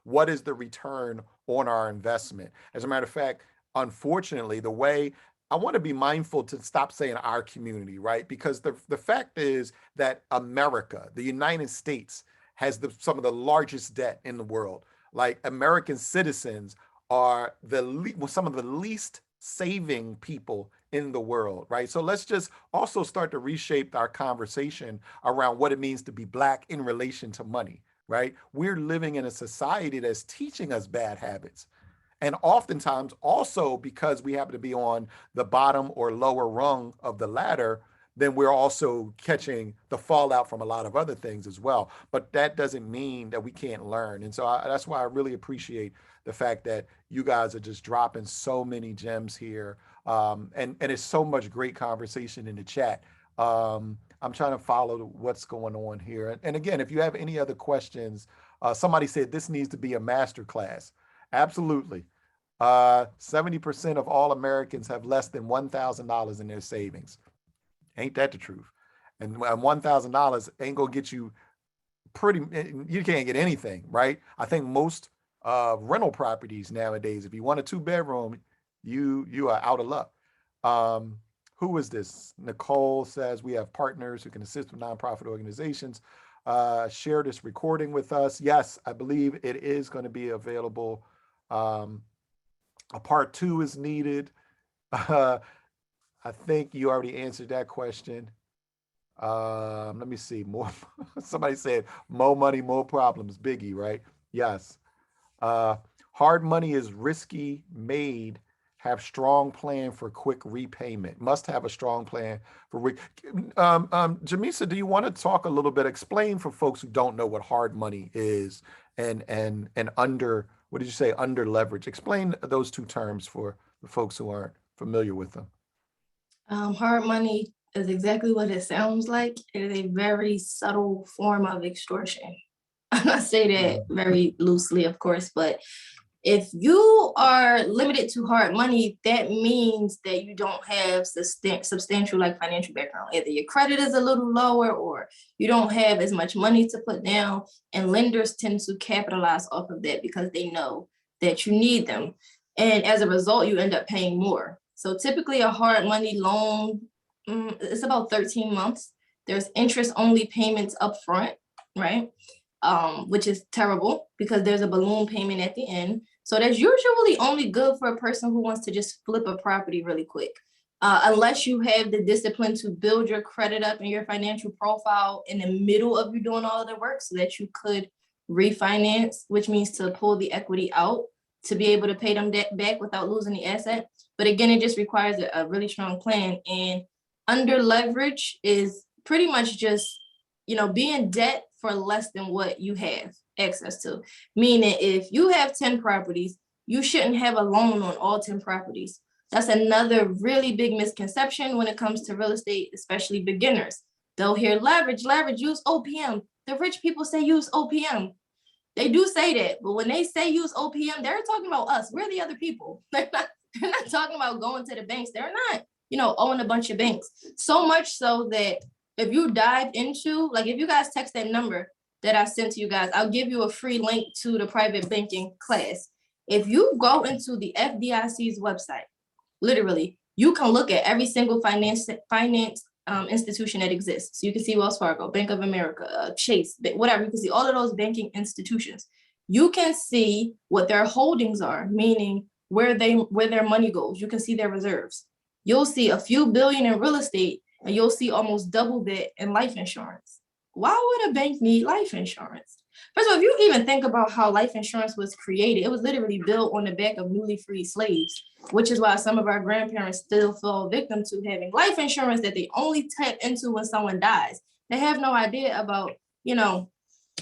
What is the return on our investment? As a matter of fact, unfortunately, the way I want to be mindful to stop saying our community, right? Because the fact is that America, the United States, has some of the largest debt in the world. Like American citizens are some of the least saving people in the world, right? So let's just also start to reshape our conversation around what it means to be Black in relation to money, right? We're living in a society that's teaching us bad habits. And oftentimes, also because we happen to be on the bottom or lower rung of the ladder, then we're also catching the fallout from a lot of other things as well. But that doesn't mean that we can't learn. And so that's why I really appreciate the fact that you guys are just dropping so many gems here. And it's so much great conversation in the chat. I'm trying to follow what's going on here. And again, if you have any other questions, somebody said this needs to be a master class. Absolutely. 70% of all Americans have less than $1,000 in their savings. Ain't that the truth? And $1,000 ain't gonna get you you can't get anything, right? I think most rental properties nowadays, if you want a 2-bedroom, you are out of luck. Who is this? Nicole says we have partners who can assist with nonprofit organizations. Share this recording with us. Yes, I believe it is going to be available. A part 2 is needed. I think you already answered that question. Let me see. More. Somebody said more money, more problems. Biggie, right? Yes. Hard money is risky made. Have strong plan for quick repayment. Must have a strong plan for Jamisa, do you want to talk a little bit? Explain for folks who don't know what hard money is and under, what did you say, under leverage? Explain those two terms for the folks who aren't familiar with them. Hard money is exactly what it sounds like. It is a very subtle form of extortion. I say that very loosely, of course, but if you are limited to hard money, that means that you don't have substantial like financial background. Either your credit is a little lower or you don't have as much money to put down, and lenders tend to capitalize off of that because they know that you need them. And as a result, you end up paying more. So typically a hard money loan, it's about 13 months. There's interest only payments up front, right? Which is terrible because there's a balloon payment at the end. So that's usually only good for a person who wants to just flip a property really quick. Unless you have the discipline to build your credit up and your financial profile in the middle of you doing all of the work so that you could refinance, which means to pull the equity out to be able to pay them debt back without losing the asset. But again, it just requires a really strong plan. And under leverage is pretty much just, be in debt for less than what you have access to. Meaning if you have 10 properties, you shouldn't have a loan on all 10 properties. That's another really big misconception when it comes to real estate, especially beginners. They'll hear leverage, use OPM. The rich people say use OPM. They do say that, but when they say use OPM, they're talking about us. We're the other people. They're not talking about going to the banks. They're not, owing a bunch of banks. So much so that if you dive into, like if you guys text that number that I sent to you guys, I'll give you a free link to the private banking class. If you go into the FDIC's website, literally, you can look at every single finance institution that exists. So you can see Wells Fargo, Bank of America, Chase, whatever. You can see all of those banking institutions. You can see what their holdings are, meaning where their money goes. You can see their reserves. You'll see a few billion in real estate, and you'll see almost double that in life insurance. Why would a bank need life insurance? First of all, if you even think about how life insurance was created, it was literally built on the back of newly freed slaves, which is why some of our grandparents still fall victim to having life insurance that they only tap into when someone dies. They have no idea about, the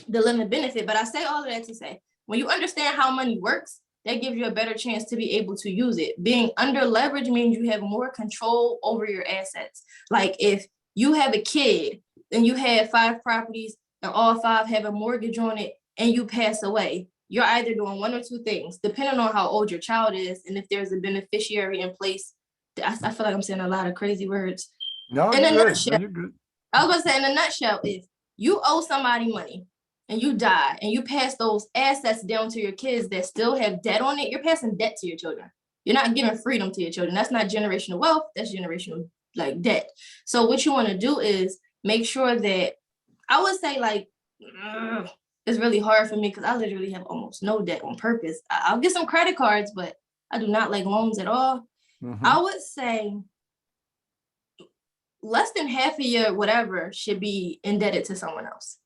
limit benefit. But I say all of that to say, when you understand how money works, that gives you a better chance to be able to use it. Being under leverage means you have more control over your assets. Like if you have a kid and you have 5 properties and all 5 have a mortgage on it and you pass away, you're either doing one or two things, depending on how old your child is and if there's a beneficiary in place. I feel like I'm saying a lot of crazy words. No, in you're a good. nutshell, No, you're good. I was gonna say, in a nutshell, if you owe somebody money and you die and you pass those assets down to your kids that still have debt on it, you're passing debt to your children. You're not giving freedom to your children. That's not generational wealth, that's generational like debt. So what you want to do is make sure that, I would say, like, it's really hard for me because I literally have almost no debt on purpose. I'll get some credit cards, but I do not like loans at all. I would say less than half of your whatever should be indebted to someone else.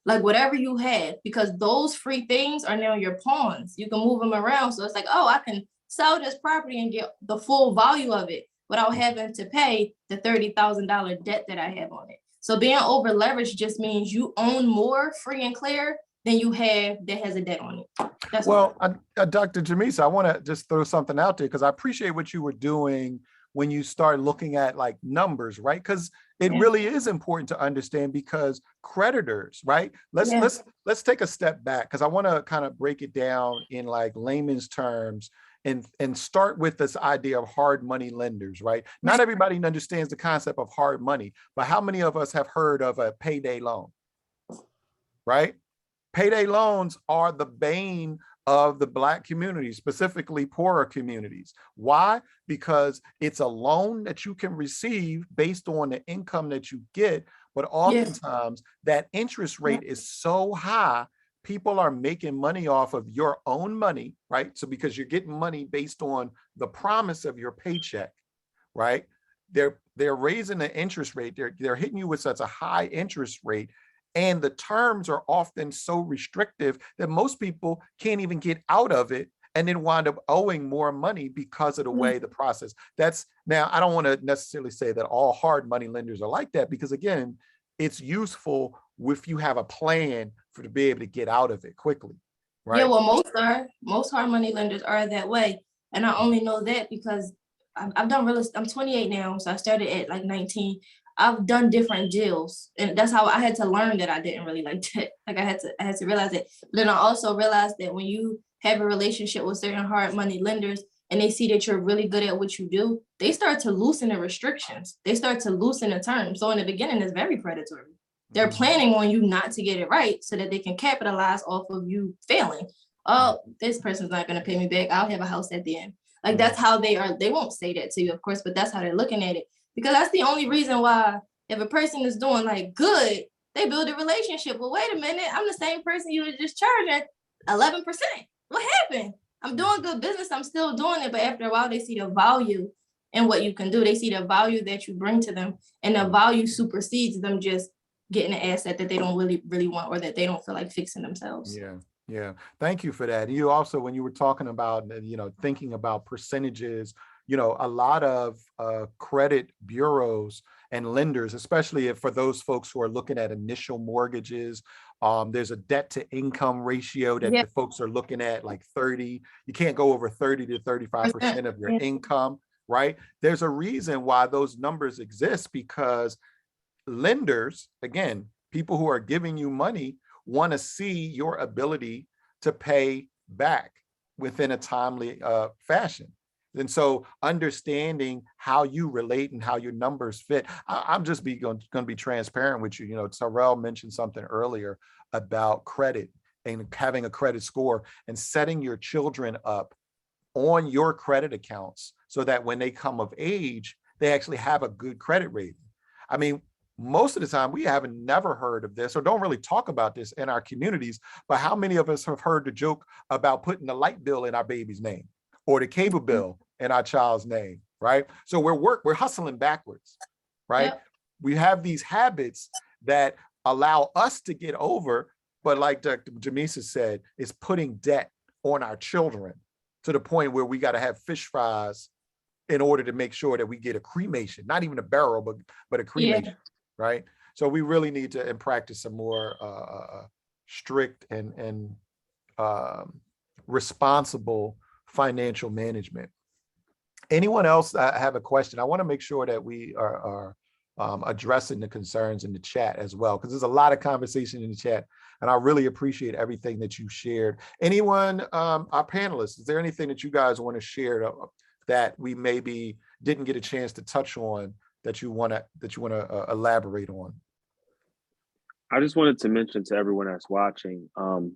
Like whatever you have, because those free things are now your pawns. You can move them around. So it's like, oh, I can sell this property and get the full value of it without having to pay the $30,000 debt that I have on it. So being over leveraged just means you own more free and clear than you have that has a debt on it. That's well, Dr. Jamisa, I want to just throw something out there because I appreciate what you were doing when you start looking at like numbers, right? Because it really is important to understand because creditors, right? Let's take a step back because I want to kind of break it down in like layman's terms and start with this idea of hard money lenders, right? Not everybody understands the concept of hard money, but how many of us have heard of a payday loan, right? Payday loans are the bane of the Black community, specifically poorer communities. Why? Because it's a loan that you can receive based on the income that you get, but oftentimes that interest rate is so high, people are making money off of your own money, right? So because you're getting money based on the promise of your paycheck, right? They're raising the interest rate. They're hitting you with such a high interest rate. And the terms are often so restrictive that most people can't even get out of it and then wind up owing more money because of the way the process. That's now, I don't want to necessarily say that all hard money lenders are like that, because again, it's useful if you have a plan to be able to get out of it quickly, right? Yeah, well, most hard money lenders are that way. And I only know that because I've done real estate. I'm 28 now, so I started at like 19. I've done different deals, and that's how I had to learn that I didn't really like that. Like I had to realize it. But then I also realized that when you have a relationship with certain hard money lenders and they see that you're really good at what you do, they start to loosen the restrictions. They start to loosen the terms. So in the beginning, it's very predatory. They're planning on you not to get it right so that they can capitalize off of you failing. Oh, this person's not going to pay me back. I'll have a house at the end. Like that's how they are. They won't say that to you, of course, but that's how they're looking at it. Because that's the only reason why if a person is doing like good, they build a relationship. Well, wait a minute, I'm the same person you were just charging 11%. What happened? I'm doing good business. I'm still doing it. But after a while, they see the value in what you can do. They see the value that you bring to them, and the value supersedes them just getting an asset that they don't really want, or that they don't feel like fixing themselves. Yeah. Thank you for that. You also, when you were talking about, thinking about percentages, a lot of credit bureaus and lenders, especially for those folks who are looking at initial mortgages, there's a debt to income ratio that the folks are looking at, like 30. You can't go over 30 to 35% of your income, right? There's a reason why those numbers exist, because lenders, again, people who are giving you money, want to see your ability to pay back within a timely fashion. And so understanding how you relate and how your numbers fit, I'm just going to be transparent with you. Tyrell mentioned something earlier about credit and having a credit score and setting your children up on your credit accounts so that when they come of age, they actually have a good credit rating. I mean, most of the time we haven't never heard of this or don't really talk about this in our communities, but how many of us have heard the joke about putting the light bill in our baby's name or the cable bill in our child's name, right? So we're hustling backwards, right? We have these habits that allow us to get over, but like Dr. Jamisa said, it's putting debt on our children to the point where we got to have fish fries in order to make sure that we get a cremation, not even a burial, but a cremation, right? So we really need to practice some more strict and responsible financial management. Anyone else have a question? I want to make sure that we are addressing the concerns in the chat as well, because there's a lot of conversation in the chat, and I really appreciate everything that you shared. Anyone, our panelists, is there anything that you guys want to share that we maybe didn't get a chance to touch on that you want to elaborate on? I just wanted to mention to everyone that's watching,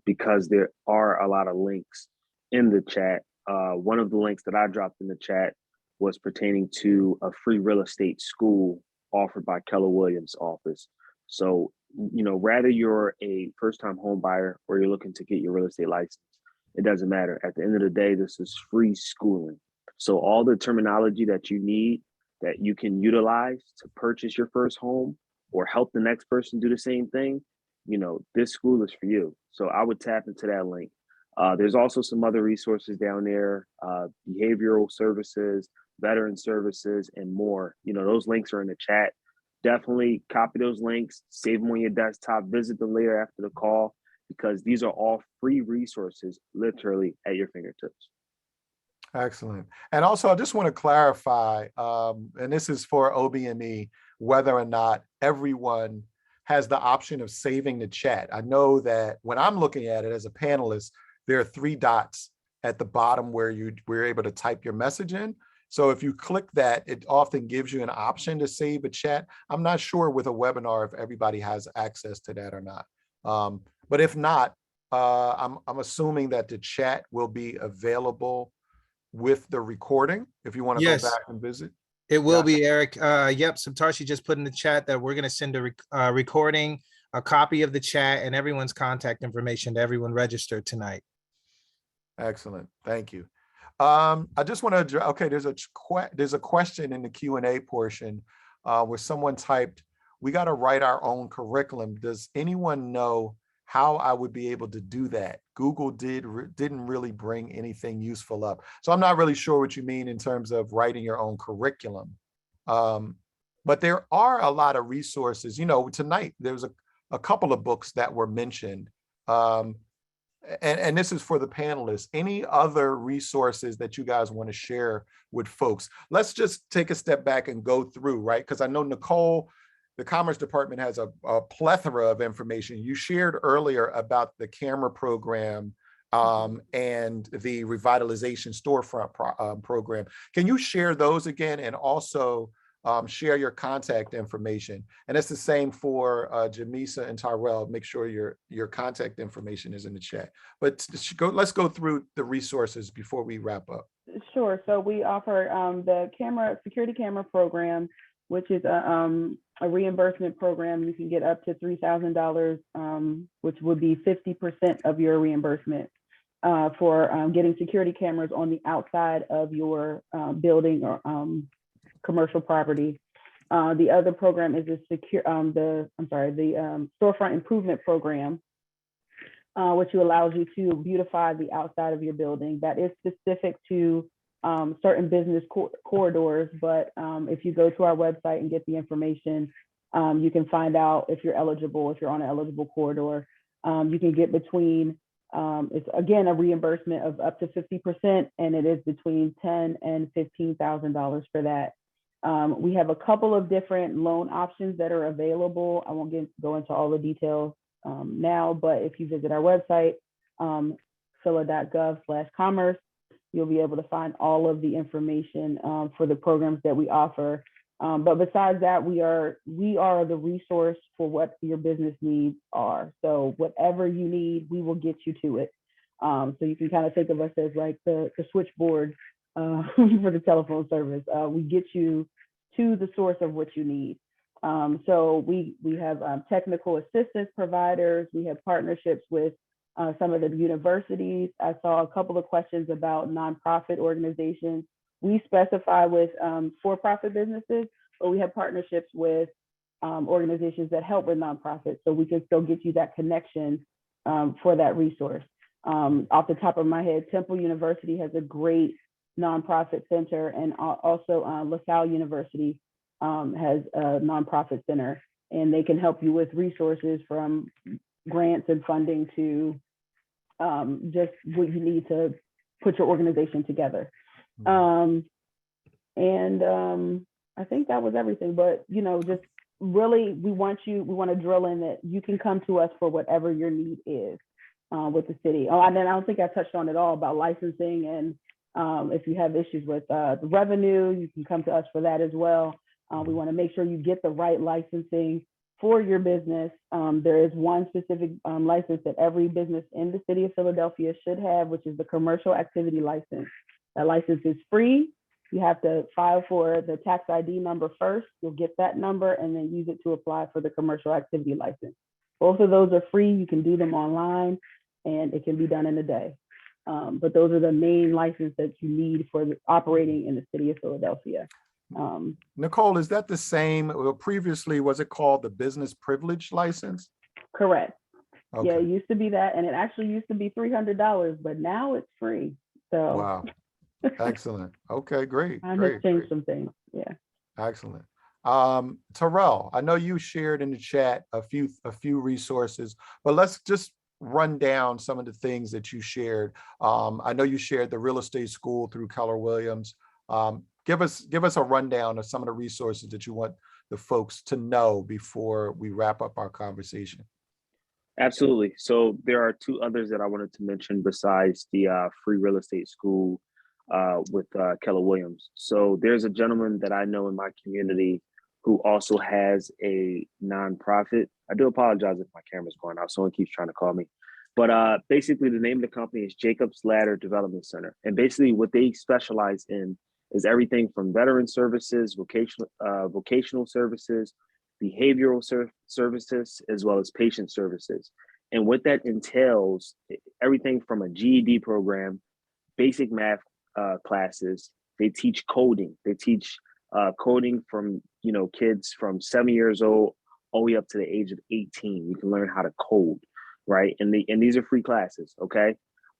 because there are a lot of links in the chat. One of the links that I dropped in the chat was pertaining to a free real estate school offered by Keller Williams' office. So Rather you're a first-time home buyer or you're looking to get your real estate license, it doesn't matter. At the end of the day, this is free schooling. So all the terminology that you need that you can utilize to purchase your first home or help the next person do the same thing, this school is for you. So I would tap into that link. There's also some other resources down there, behavioral services, veteran services, and more. Those links are in the chat. Definitely copy those links, save them on your desktop, visit them later after the call, because these are all free resources literally at your fingertips. Excellent. And also, I just want to clarify, and this is for OBME, whether or not everyone has the option of saving the chat. I know that when I'm looking at it as a panelist, there are 3 dots at the bottom where we're able to type your message in. So if you click that, it often gives you an option to save a chat. I'm not sure with a webinar if everybody has access to that or not. But if not, I'm assuming that the chat will be available with the recording if you want to Yes. go back and visit. It will Yeah. be, Eric. Yep, Subtarshi just put in the chat that we're going to send a recording, a copy of the chat, and everyone's contact information to everyone registered tonight. Excellent. Thank you. I just want to address, okay, there's a question in the Q&A portion where someone typed, we got to write our own curriculum. Does anyone know how I would be able to do that? Google didn't really bring anything useful up. So I'm not really sure what you mean in terms of writing your own curriculum. But there are a lot of resources. Tonight there was a couple of books that were mentioned. And this is for the panelists. Any other resources that you guys want to share with folks? Let's just take a step back and go through, right? Because I know Nicole, the Commerce Department has a plethora of information. You shared earlier about the camera program and the revitalization storefront program. Can you share those again, and also share your contact information? And it's the same for Jamisa and Tyrell. Make sure your contact information is in the chat. But let's go through the resources before we wrap up. Sure. So we offer the security camera program, which is a reimbursement program. You can get up to $3,000, which would be 50% of your reimbursement for getting security cameras on the outside of your building or commercial property. The other program is the storefront improvement program, which allows you to beautify the outside of your building. That is specific to certain business corridors, but if you go to our website and get the information, you can find out if you're eligible, if you're on an eligible corridor. You can get between, it's again a reimbursement of up to 50%, and it is between $10,000 and $15,000 for that. We have a couple of different loan options that are available. I won't go into all the details now, but if you visit our website, phila.gov/commerce, you'll be able to find all of the information for the programs that we offer. But besides that, we are the resource for what your business needs are. So whatever you need, we will get you to it. So you can kind of think of us as like the switchboard for the telephone service. We get you to the source of what you need. So we have technical assistance providers. We have partnerships with some of the universities. I saw a couple of questions about nonprofit organizations. We specify with for-profit businesses, but we have partnerships with organizations that help with nonprofits, so we can still get you that connection for that resource. Off the top of my head, Temple University has a great nonprofit center, and also LaSalle University has a nonprofit center, and they can help you with resources from grants and funding to just what you need to put your organization together. I think that was everything, but just really, we want to drill in that you can come to us for whatever your need is with the city. Oh, and then I don't think I touched on it all about licensing, and if you have issues with the revenue, you can come to us for that as well. We want to make sure you get the right licensing for your business. There is one specific license that every business in the city of Philadelphia should have, which is the commercial activity license. That license is free. You have to file for the tax ID number first. You'll get that number and then use it to apply for the commercial activity license. Both of those are free. You can do them online and it can be done in a day. But those are the main license that you need for operating in the city of Philadelphia. Nicole, is that the same? Well, previously, was it called the business privilege license? Correct. Okay. Yeah, it used to be that, and it actually used to be $300, but now it's free. So Wow. Excellent. Okay, great. I Great. have changed Great. some things. Yeah. Excellent. Tyrell, I know you shared in the chat a few resources, but let's just run down some of the things that you shared. I know you shared the real estate school through Keller Williams. Give us a rundown of some of the resources that you want the folks to know before we wrap up our conversation. Absolutely. So there are two others that I wanted to mention besides the free real estate school with Keller Williams. So there's a gentleman that I know in my community who also has a nonprofit. I do apologize if my camera's going out. Someone keeps trying to call me. But basically the name of the company is Jacob's Ladder Development Center. And basically what they specialize in is everything from veteran services, vocational services, behavioral services, as well as patient services. And what that entails, everything from a GED program, basic math classes. They teach coding. They teach coding from kids from 7 years old all the way up to the age of 18. You can learn how to code, right? And these are free classes. Okay.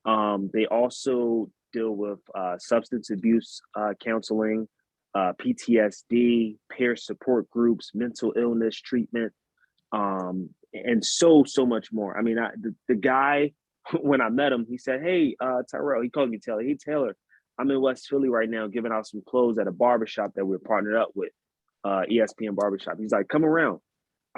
They also deal with substance abuse counseling, PTSD, peer support groups, mental illness treatment, and so much more. I mean, the guy, when I met him, he said, "Hey, Tyrell," he called me Taylor. "Hey, Taylor, I'm in West Philly right now giving out some clothes at a barbershop that we're partnered up with, ESPN Barbershop." He's like, "Come around."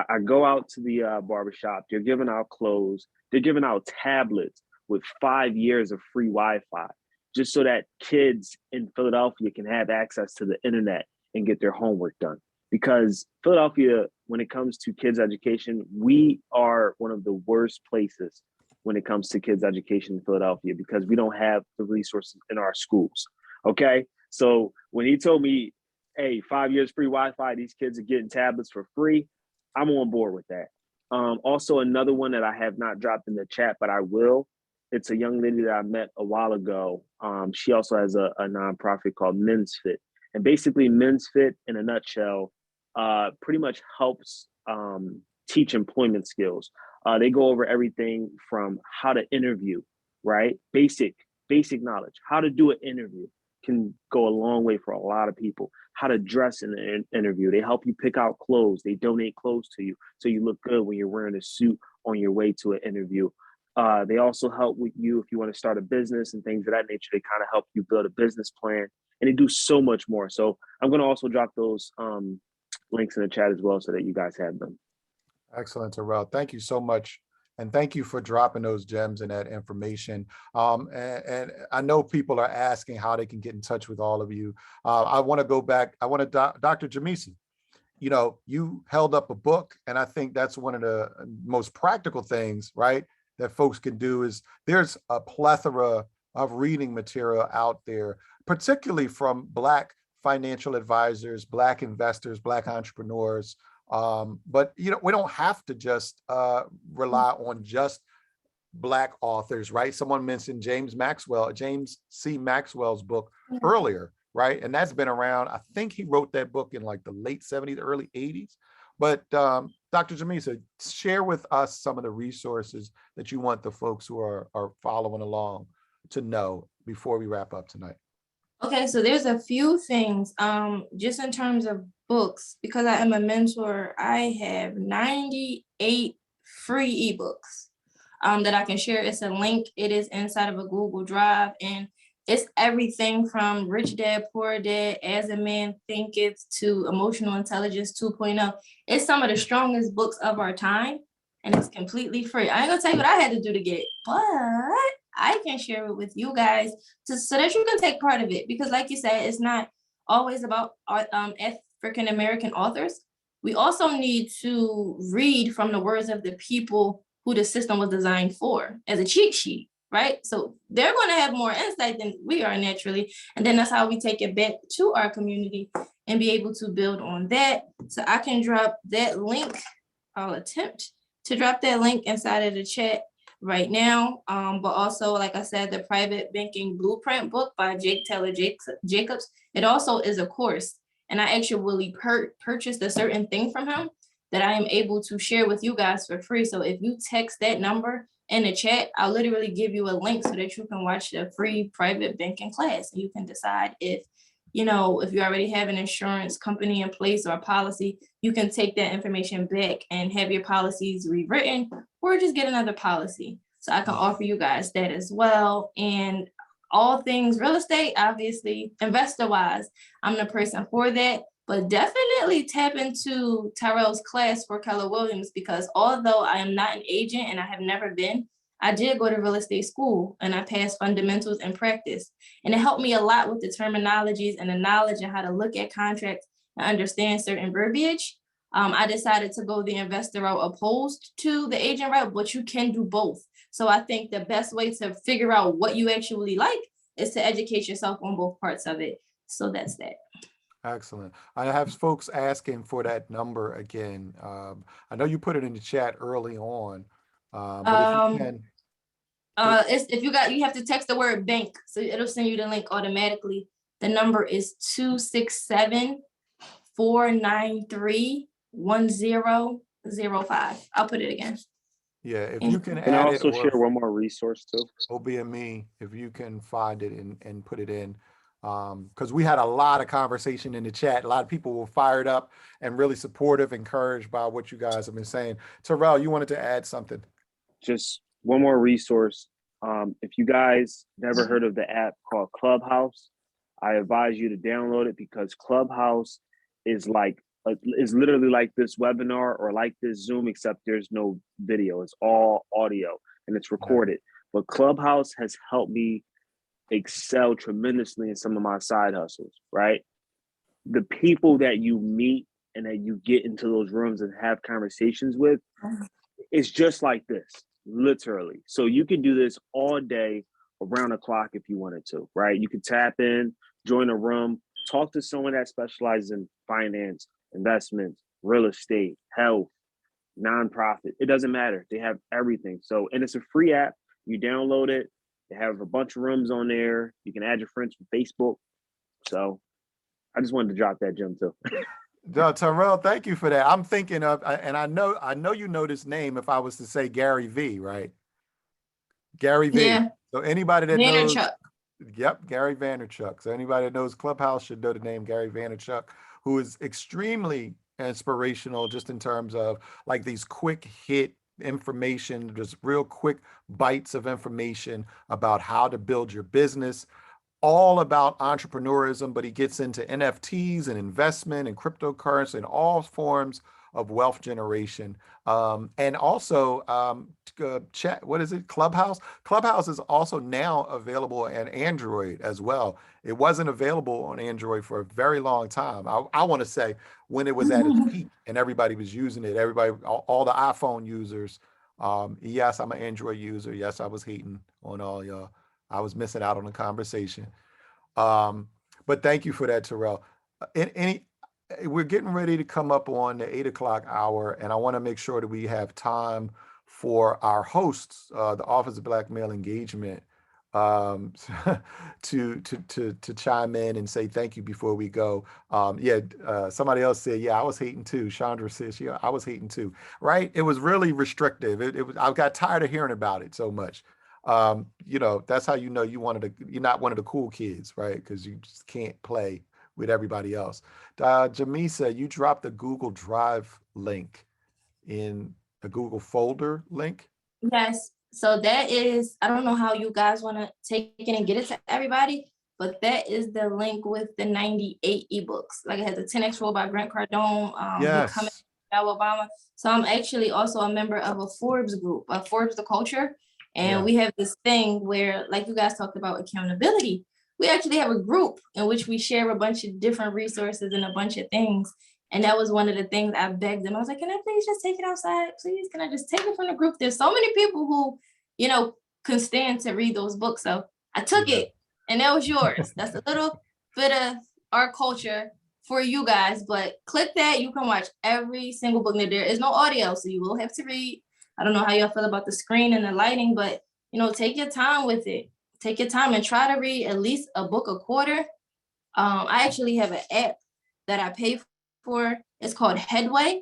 I go out to the barbershop. They're giving out clothes. They're giving out tablets with 5 years of free Wi-Fi, just so that kids in Philadelphia can have access to the internet and get their homework done. Because Philadelphia, when it comes to kids' education, we are one of the worst places when it comes to kids' education in Philadelphia because we don't have the resources in our schools. Okay. So when he told me, "Hey, 5 years free Wi-Fi, these kids are getting tablets for free," I'm on board with that. Also, another one that I have not dropped in the chat, but I will. It's a young lady that I met a while ago. She also has a nonprofit called Men's Fit. And basically, Men's Fit, in a nutshell, pretty much helps teach employment skills. They go over everything from how to interview, right? Basic knowledge. How to do an interview can go a long way for a lot of people. How to dress in an interview. They help you pick out clothes. They donate clothes to you so you look good when you're wearing a suit on your way to an interview. They also help with you if you want to start a business and things of that nature. They kind of help you build a business plan, and they do so much more. So I'm going to also drop those links in the chat as well so that you guys have them. Excellent, Tyrell. Thank you so much. And thank you for dropping those gems and that information. And I know people are asking how they can get in touch with all of you. I want to go back. I want to, Dr. Jamisa, you held up a book, and I think that's one of the most practical things, right, that folks can do is there's a plethora of reading material out there, particularly from Black financial advisors, Black investors, Black entrepreneurs. But we don't have to just rely on just Black authors, right? Someone mentioned James C. Maxwell's book earlier, right? And that's been around. I think he wrote that book in like the late 70s, early 80s. But Dr. Jamisa, share with us some of the resources that you want the folks who are following along to know before we wrap up tonight. Okay, so there's a few things, just in terms of books, because I am a mentor, I have 98 free ebooks that I can share. It's a link, it is inside of a Google Drive, and it's everything from Rich Dad, Poor Dad, As a Man Thinketh, to Emotional Intelligence 2.0. It's some of the strongest books of our time, and it's completely free. I ain't gonna tell you what I had to do to get it, but I can share it with you guys so that you can take part of it. Because like you said, it's not always about African-American authors. We also need to read from the words of the people who the system was designed for as a cheat sheet. right? So they're going to have more insight than we are naturally. And then that's how we take it back to our community and be able to build on that. So I can drop that link. I'll attempt to drop that link inside of the chat right now. But also, like I said, the Private Banking Blueprint book by Jake Taylor Jacobs, it also is a course. And I actually purchased a certain thing from him that I am able to share with you guys for free. So if you text that number in the chat, I'll literally give you a link so that you can watch the free private banking class. And you can decide if, you know, if you already have an insurance company in place or a policy, you can take that information back and have your policies rewritten or just get another policy. So I can offer you guys that as well. And all things real estate, obviously, investor wise, I'm the person for that. But definitely tap into Tyrell's class for Keller Williams, because although I am not an agent and I have never been, I did go to real estate school and I passed fundamentals and practice. And it helped me a lot with the terminologies and the knowledge and how to look at contracts and understand certain verbiage. I decided to go the investor route opposed to the agent route, but you can do both. So I think the best way to figure out what you actually like is to educate yourself on both parts of it. So that's that. Excellent. I have folks asking for that number again. I know you put it in the chat early on, but if you can. You have to text the word bank, so it'll send you the link automatically. The number is 267-493-1005. I'll put it again. Yeah, if you can Can I add it, also or share one more resource too? Obi and me, if you can find it and put it in. Because we had a lot of conversation in the chat. A lot of people were fired up and really supportive, encouraged by what you guys have been saying. Tyrell, you wanted to add something? Just one more resource. If you guys never heard of the app called Clubhouse, I advise you to download it, because Clubhouse is literally like this webinar or like this Zoom, except there's no video. It's all audio and it's recorded. But Clubhouse has helped me excel tremendously in some of my side hustles, right? The people that you meet and that you get into those rooms and have conversations with, it's just like this, literally. So you can do this all day around the clock if you wanted to, right? You can tap in, join a room, talk to someone that specializes in finance, investments, real estate, health, nonprofit. It doesn't matter. They have everything. So, and it's a free app. You download it. They have a bunch of rooms on there. You can add your friends from Facebook. So I just wanted to drop that gem too. Tyrell, thank you for that. I'm thinking of, and I know you know this name if I was to say Gary V, right? Gary V. Yeah. So anybody that Vaynerchuk. knows, yep, Gary Vaynerchuk. So anybody that knows Clubhouse should know the name Gary Vaynerchuk, who is extremely inspirational just in terms of like these quick hit information, just real quick bites of information about how to build your business, all about entrepreneurism, but he gets into NFTs and investment and cryptocurrency and all forms of wealth generation. And also chat, what is it? Clubhouse. Clubhouse is also now available on Android as well. It wasn't available on Android for a very long time. I want to say when it was at its peak and everybody was using it, everybody, all the iPhone users. Yes, I'm an Android user. Yes, I was hating on all y'all. I was missing out on the conversation. But thank you for that, Tyrell. We're getting ready to come up on the 8 o'clock hour, and I want to make sure that we have time for our hosts, the Office of Black Male Engagement, to chime in and say thank you before we go. Somebody else said, yeah, I was hating too. Chandra says, yeah, I was hating too. Right? It was really restrictive. I got tired of hearing about it so much. That's how you know you're not one of the cool kids, right? Because you just can't play with everybody else. Jamisa, you dropped the Google Drive link in a Google folder link. Yes. So that is, I don't know how you guys want to take it and get it to everybody, but that is the link with the 98 ebooks. Like it has the 10X Rule by Grant Cardone, Yes. Becoming Michelle Obama. So I'm actually also a member of a Forbes group, Forbes the Culture. And we have this thing where, like you guys talked about accountability, we actually have a group in which we share a bunch of different resources and a bunch of things. And that was one of the things I begged them. I was like, can I please just take it outside? Please, can I just take it from the group? There's so many people who, couldn't stand to read those books. So I took it, and that was yours. That's a little bit of our culture for you guys, but click that. You can watch every single book. There is no audio, so you will have to read. I don't know how y'all feel about the screen and the lighting, but take your time with it. Take your time and try to read at least a book a quarter. I actually have an app that I pay for. It's called Headway,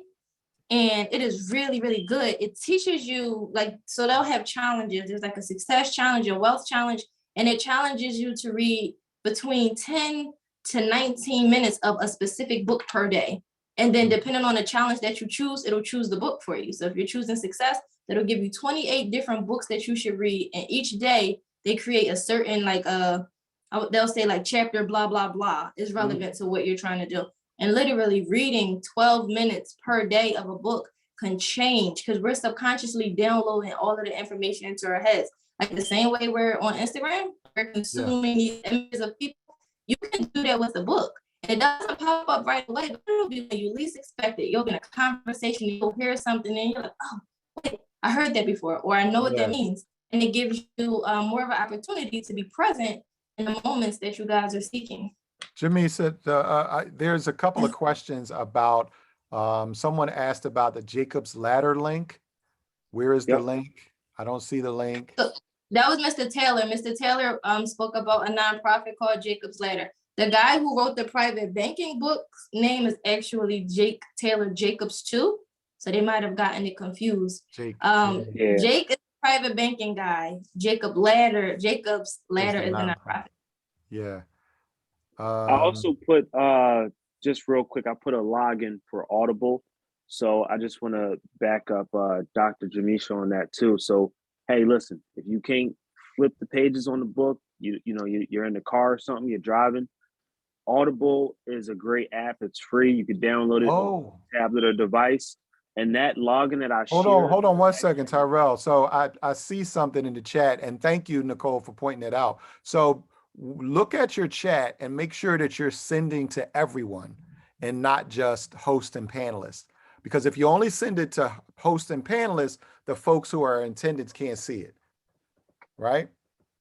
and it is really, really good. It teaches you, so they'll have challenges. There's like a success challenge, a wealth challenge, and it challenges you to read between 10 to 19 minutes of a specific book per day. And then depending on the challenge that you choose, it'll choose the book for you. So if you're choosing success, it'll give you 28 different books that you should read. And each day they create a certain they'll say like chapter blah, blah, blah is relevant to what you're trying to do. And literally reading 12 minutes per day of a book can change, because we're subconsciously downloading all of the information into our heads. Like the same way we're on Instagram, we're consuming these images of people. You can do that with a book. And it doesn't pop up right away, but it'll be when you least expect it. You'll get a conversation, you'll hear something, and you're like, oh, wait, I heard that before, or I know what that means. And it gives you more of an opportunity to be present in the moments that you guys are seeking. Jamisa, there's a couple of questions about, someone asked about the Jacob's Ladder link. Where is the link? I don't see the link. So that was Mr. Taylor. Mr. Taylor spoke about a nonprofit called Jacob's Ladder. The guy who wrote the private banking book's name is actually Jake Taylor Jacobs too. So they might have gotten it confused. Jake is the private banking guy. Jacob's Ladder is the nonprofit. Yeah. I also put, just real quick, I put a login for Audible. So I just want to back up Dr. Jamisa on that too. So, hey, listen, if you can't flip the pages on the book, you're in the car or something, you're driving, Audible is a great app. It's free. You can download it on a tablet or device. And that login that I shared. Hold on 1 second, Tyrell. So I see something in the chat, and thank you, Nicole, for pointing it out. So look at your chat and make sure that you're sending to everyone and not just host and panelists. Because if you only send it to host and panelists, the folks who are intended can't see it, right?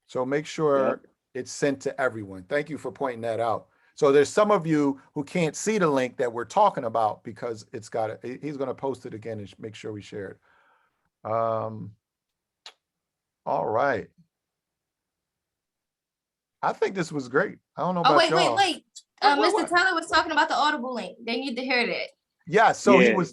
So make sure it's sent to everyone. Thank you for pointing that out. So there's some of you who can't see the link that we're talking about because he's going to post it again and make sure we share it. All right. I think this was great. I don't know about y'all. Wait. Mr. Taylor was talking about the Audible link. They need to hear that. Yeah, so he was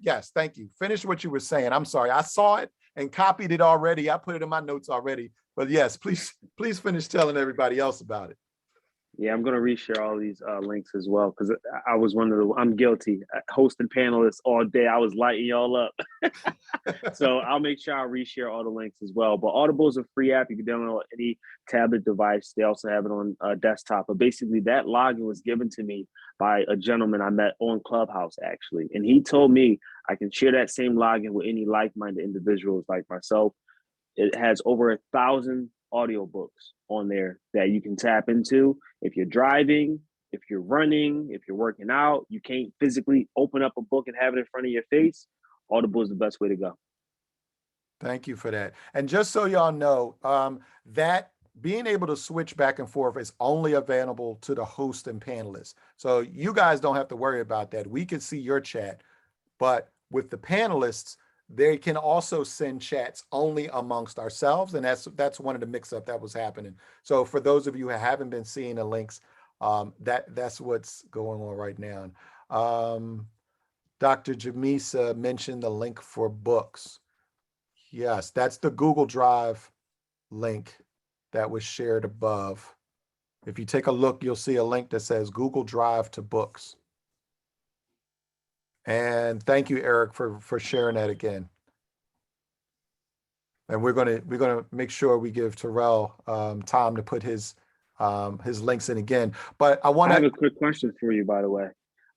yes, thank you. Finish what you were saying. I'm sorry. I saw it and copied it already. I put it in my notes already. But yes, please finish telling everybody else about it. Yeah, I'm going to reshare all these links as well, because I was I'm guilty. Hosting panelists all day. I was lighting y'all up. So I'll make sure I reshare all the links as well. But Audible is a free app. You can download on any tablet device. They also have it on desktop. But basically, that login was given to me by a gentleman I met on Clubhouse, actually. And he told me I can share that same login with any like-minded individuals like myself. It has over 1,000 audiobooks on there that you can tap into. If you're driving, if you're running, if you're working out, you can't physically open up a book and have it in front of your face, Audible is the best way to go. Thank you for that. And just so y'all know, that being able to switch back and forth is only available to the host and panelists. So you guys don't have to worry about that. We can see your chat, but with the panelists, they can also send chats only amongst ourselves. And that's one of the mix-up that was happening. So for those of you who haven't been seeing the links, that's what's going on right now. Dr. Jamisa mentioned the link for books. Yes, that's the Google Drive link that was shared above. If you take a look, you'll see a link that says Google Drive to books. And thank you, Eric, for sharing that again. And we're gonna make sure we give Tyrell time to put his links in again. But I have a quick question for you, by the way.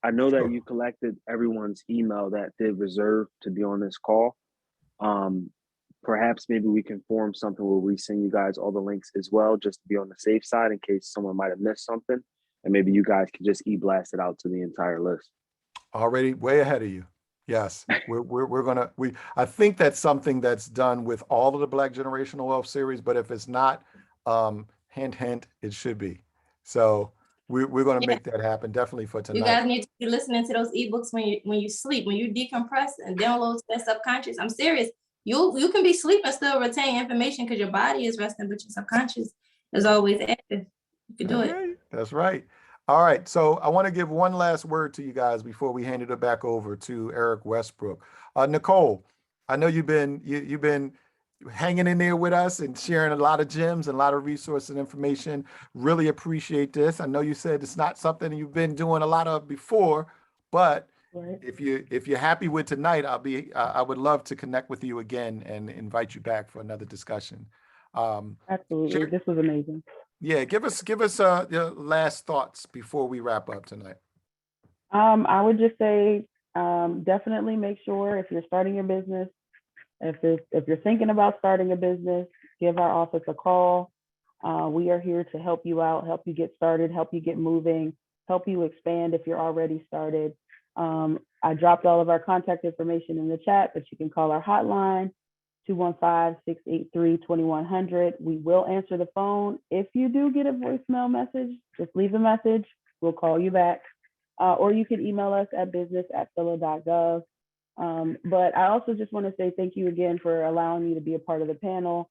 I know that you collected everyone's email that did reserve to be on this call. Perhaps maybe we can form something where we send you guys all the links as well, just to be on the safe side in case someone might have missed something. And maybe you guys can just e-blast it out to the entire list. Already way ahead of you. Yes, we're gonna, I think that's something that's done with all of the Black Generational Wealth series, but if it's not, hint, hint, it should be. So we're gonna Yeah, make that happen definitely for you tonight. guys need to be listening to those ebooks when you sleep, when you decompress and download to that subconscious. I'm serious. You can be asleep and still retain information because your body is resting, but your subconscious is always active. You can do it. Okay, that's right. All right, so I want to give one last word to you guys before we hand it back over to Eric Westbrook. Nicole, I know you've been hanging in there with us and sharing a lot of gems and a lot of resources and information. Really appreciate this. I know you said it's not something you've been doing a lot of before, but Right. if you're happy with tonight, I would love to connect with you again and invite you back for another discussion. Absolutely. Share, This was amazing. yeah, give us your last thoughts before we wrap up tonight. I would just say definitely make sure if you're starting your business, if you're thinking about starting a business, give our office a call. We are here to help you out, help you get started, help you get moving, help you expand if you're already started. I dropped all of our contact information in the chat, but you can call our hotline, 215-683-2100. We will answer the phone. If you do get a voicemail message, just leave a message. We'll call you back. Or you can email us at business@phila.gov. But I also just want to say thank you again for allowing me to be a part of the panel.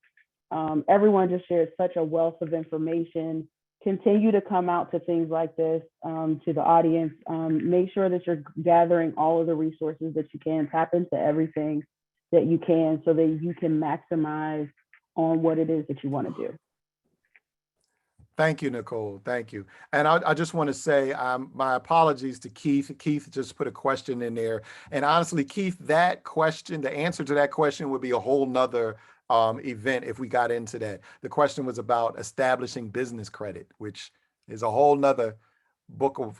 Everyone just shared such a wealth of information. Continue to come out to things like this, to the audience. Make sure that you're gathering all of the resources that you can, tap into everything that you can so that you can maximize on what it is that you want to do. Thank you, Nicole. Thank you. And I just want to say my apologies to Keith. Keith just put a question in there. And honestly, Keith, that question, the answer to that question would be a whole nother event if we got into that. The question was about establishing business credit, which is a whole nother book of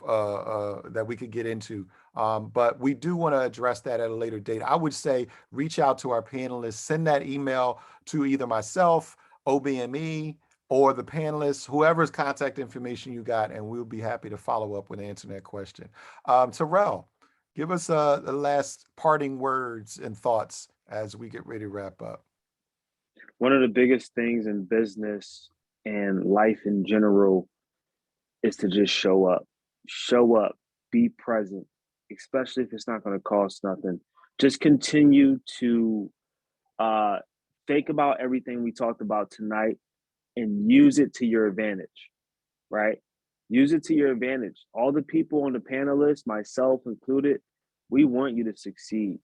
that we could get into. But we do want to address that at a later date. I would say reach out to our panelists, send that email to either myself, OBME, or the panelists, whoever's contact information you got, and we'll be happy to follow up with answering that question. Tyrell, give us the last parting words and thoughts as we get ready to wrap up. One of the biggest things in business and life in general is to just show up. Show up, be present, especially if it's not going to cost nothing. Just continue to think about everything we talked about tonight and use it to your advantage, right? Use it to your advantage. All the people on the panelists, myself included, we want you to succeed.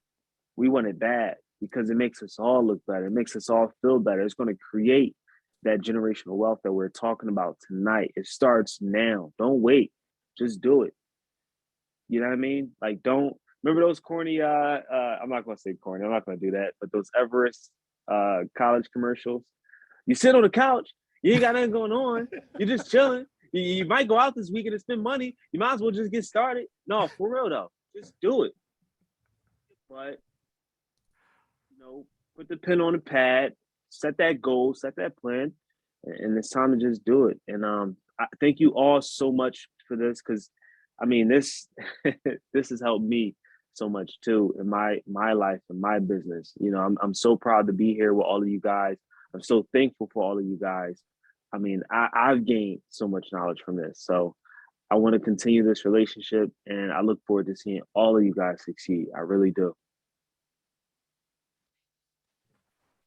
We want it bad because it makes us all look better. It makes us all feel better. It's going to create that generational wealth that we're talking about tonight. It starts now. Don't wait. Just do it. You know what I mean? Like, don't remember those corny, I'm not going to say corny. I'm not going to do that. But those Everest college commercials. You sit on the couch, you ain't got nothing going on. You're just chilling. You might go out this weekend and spend money. You might as well just get started. No, for real though, just do it. But put the pen on the pad, set that goal, set that plan, and it's time to just do it. And I thank you all so much for this because, I mean, this this has helped me so much too in my life and my business. I'm so proud to be here with all of you guys. I'm so thankful for all of you guys. I mean, I've gained so much knowledge from this. So I want to continue this relationship and I look forward to seeing all of you guys succeed. I really do.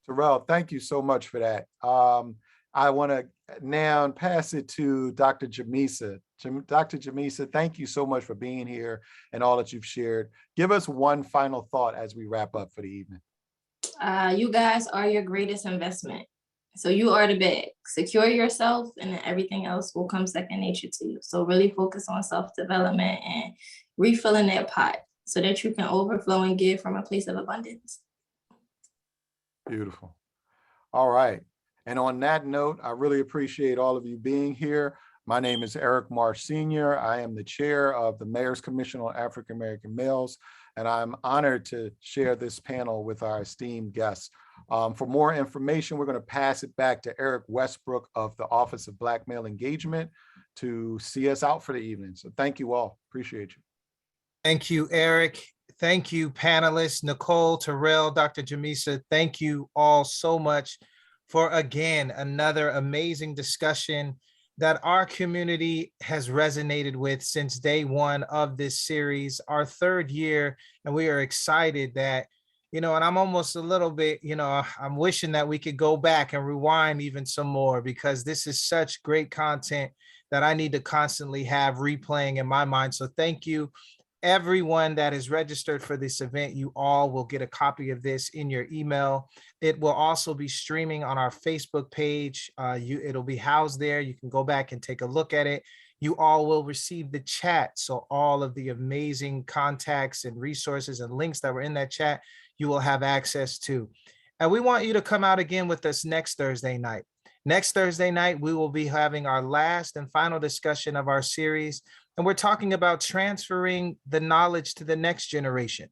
Tyrell, thank you so much for that. I want to now pass it to Dr. Jamisa. Dr. Jamisa, thank you so much for being here and all that you've shared. Give us one final thought as we wrap up for the evening. You guys are your greatest investment. So you are the bag. Secure yourself and then everything else will come second nature to you. So really focus on self-development and refilling that pot so that you can overflow and give from a place of abundance. Beautiful. All right. And on that note, I really appreciate all of you being here. My name is Eric Marsh Sr. I am the chair of the Mayor's Commission on African American Males, and I'm honored to share this panel with our esteemed guests. For more information, we're going to pass it back to Eric Westbrook of the Office of Black Male Engagement to see us out for the evening. So thank you all. Appreciate you. Thank you, Eric. Thank you, panelists, Nicole, Tyrell, Dr. Jamisa. Thank you all so much for, again, another amazing discussion that our community has resonated with since day one of this series, our third year. And we are excited that, and I'm almost a little bit, I'm wishing that we could go back and rewind even some more, because this is such great content that I need to constantly have replaying in my mind. So thank you everyone that is registered for this event. You all will get a copy of this in your email. It will also be streaming on our Facebook page. It'll be housed there. You can go back and take a look at it. You all will receive the chat. So all of the amazing contacts and resources and links that were in that chat, you will have access to. And we want you to come out again with us next Thursday night. Next Thursday night, we will be having our last and final discussion of our series. And we're talking about transferring the knowledge to the next generation.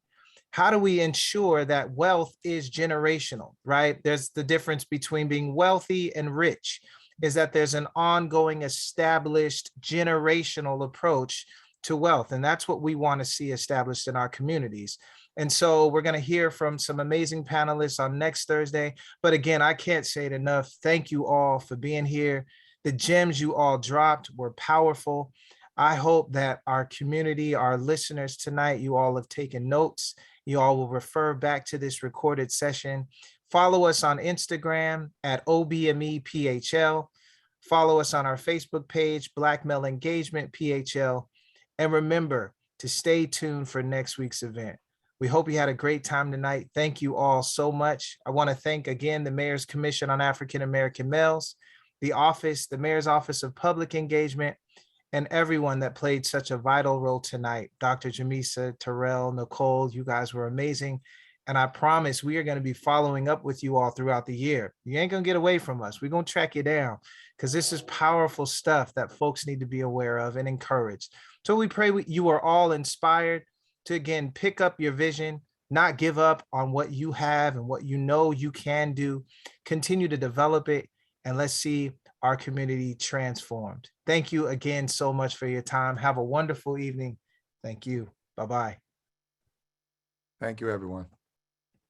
How do we ensure that wealth is generational, right? There's the difference between being wealthy and rich, is that there's an ongoing, established generational approach to wealth. And that's what we want to see established in our communities. And so we're going to hear from some amazing panelists on next Thursday. But again, I can't say it enough. Thank you all for being here. The gems you all dropped were powerful. I hope that our community, our listeners tonight, you all have taken notes. You all will refer back to this recorded session. Follow us on Instagram at OBMEPHL. Follow us on our Facebook page, Black Male Engagement PHL. And remember to stay tuned for next week's event. We hope you had a great time tonight. Thank you all so much. I want to thank again the Mayor's Commission on African American Males, the Mayor's Office of Public Engagement, and everyone that played such a vital role tonight. Dr. Jamisa, Tyrell, Nicole, you guys were amazing. And I promise we are going to be following up with you all throughout the year. You ain't going to get away from us. We're going to track you down, because this is powerful stuff that folks need to be aware of and encouraged. So we pray you are all inspired to, again, pick up your vision, not give up on what you have and what you know you can do. Continue to develop it, and let's see our community transformed. Thank you again so much for your time. Have a wonderful evening. Thank you. Bye-bye. Thank you, everyone.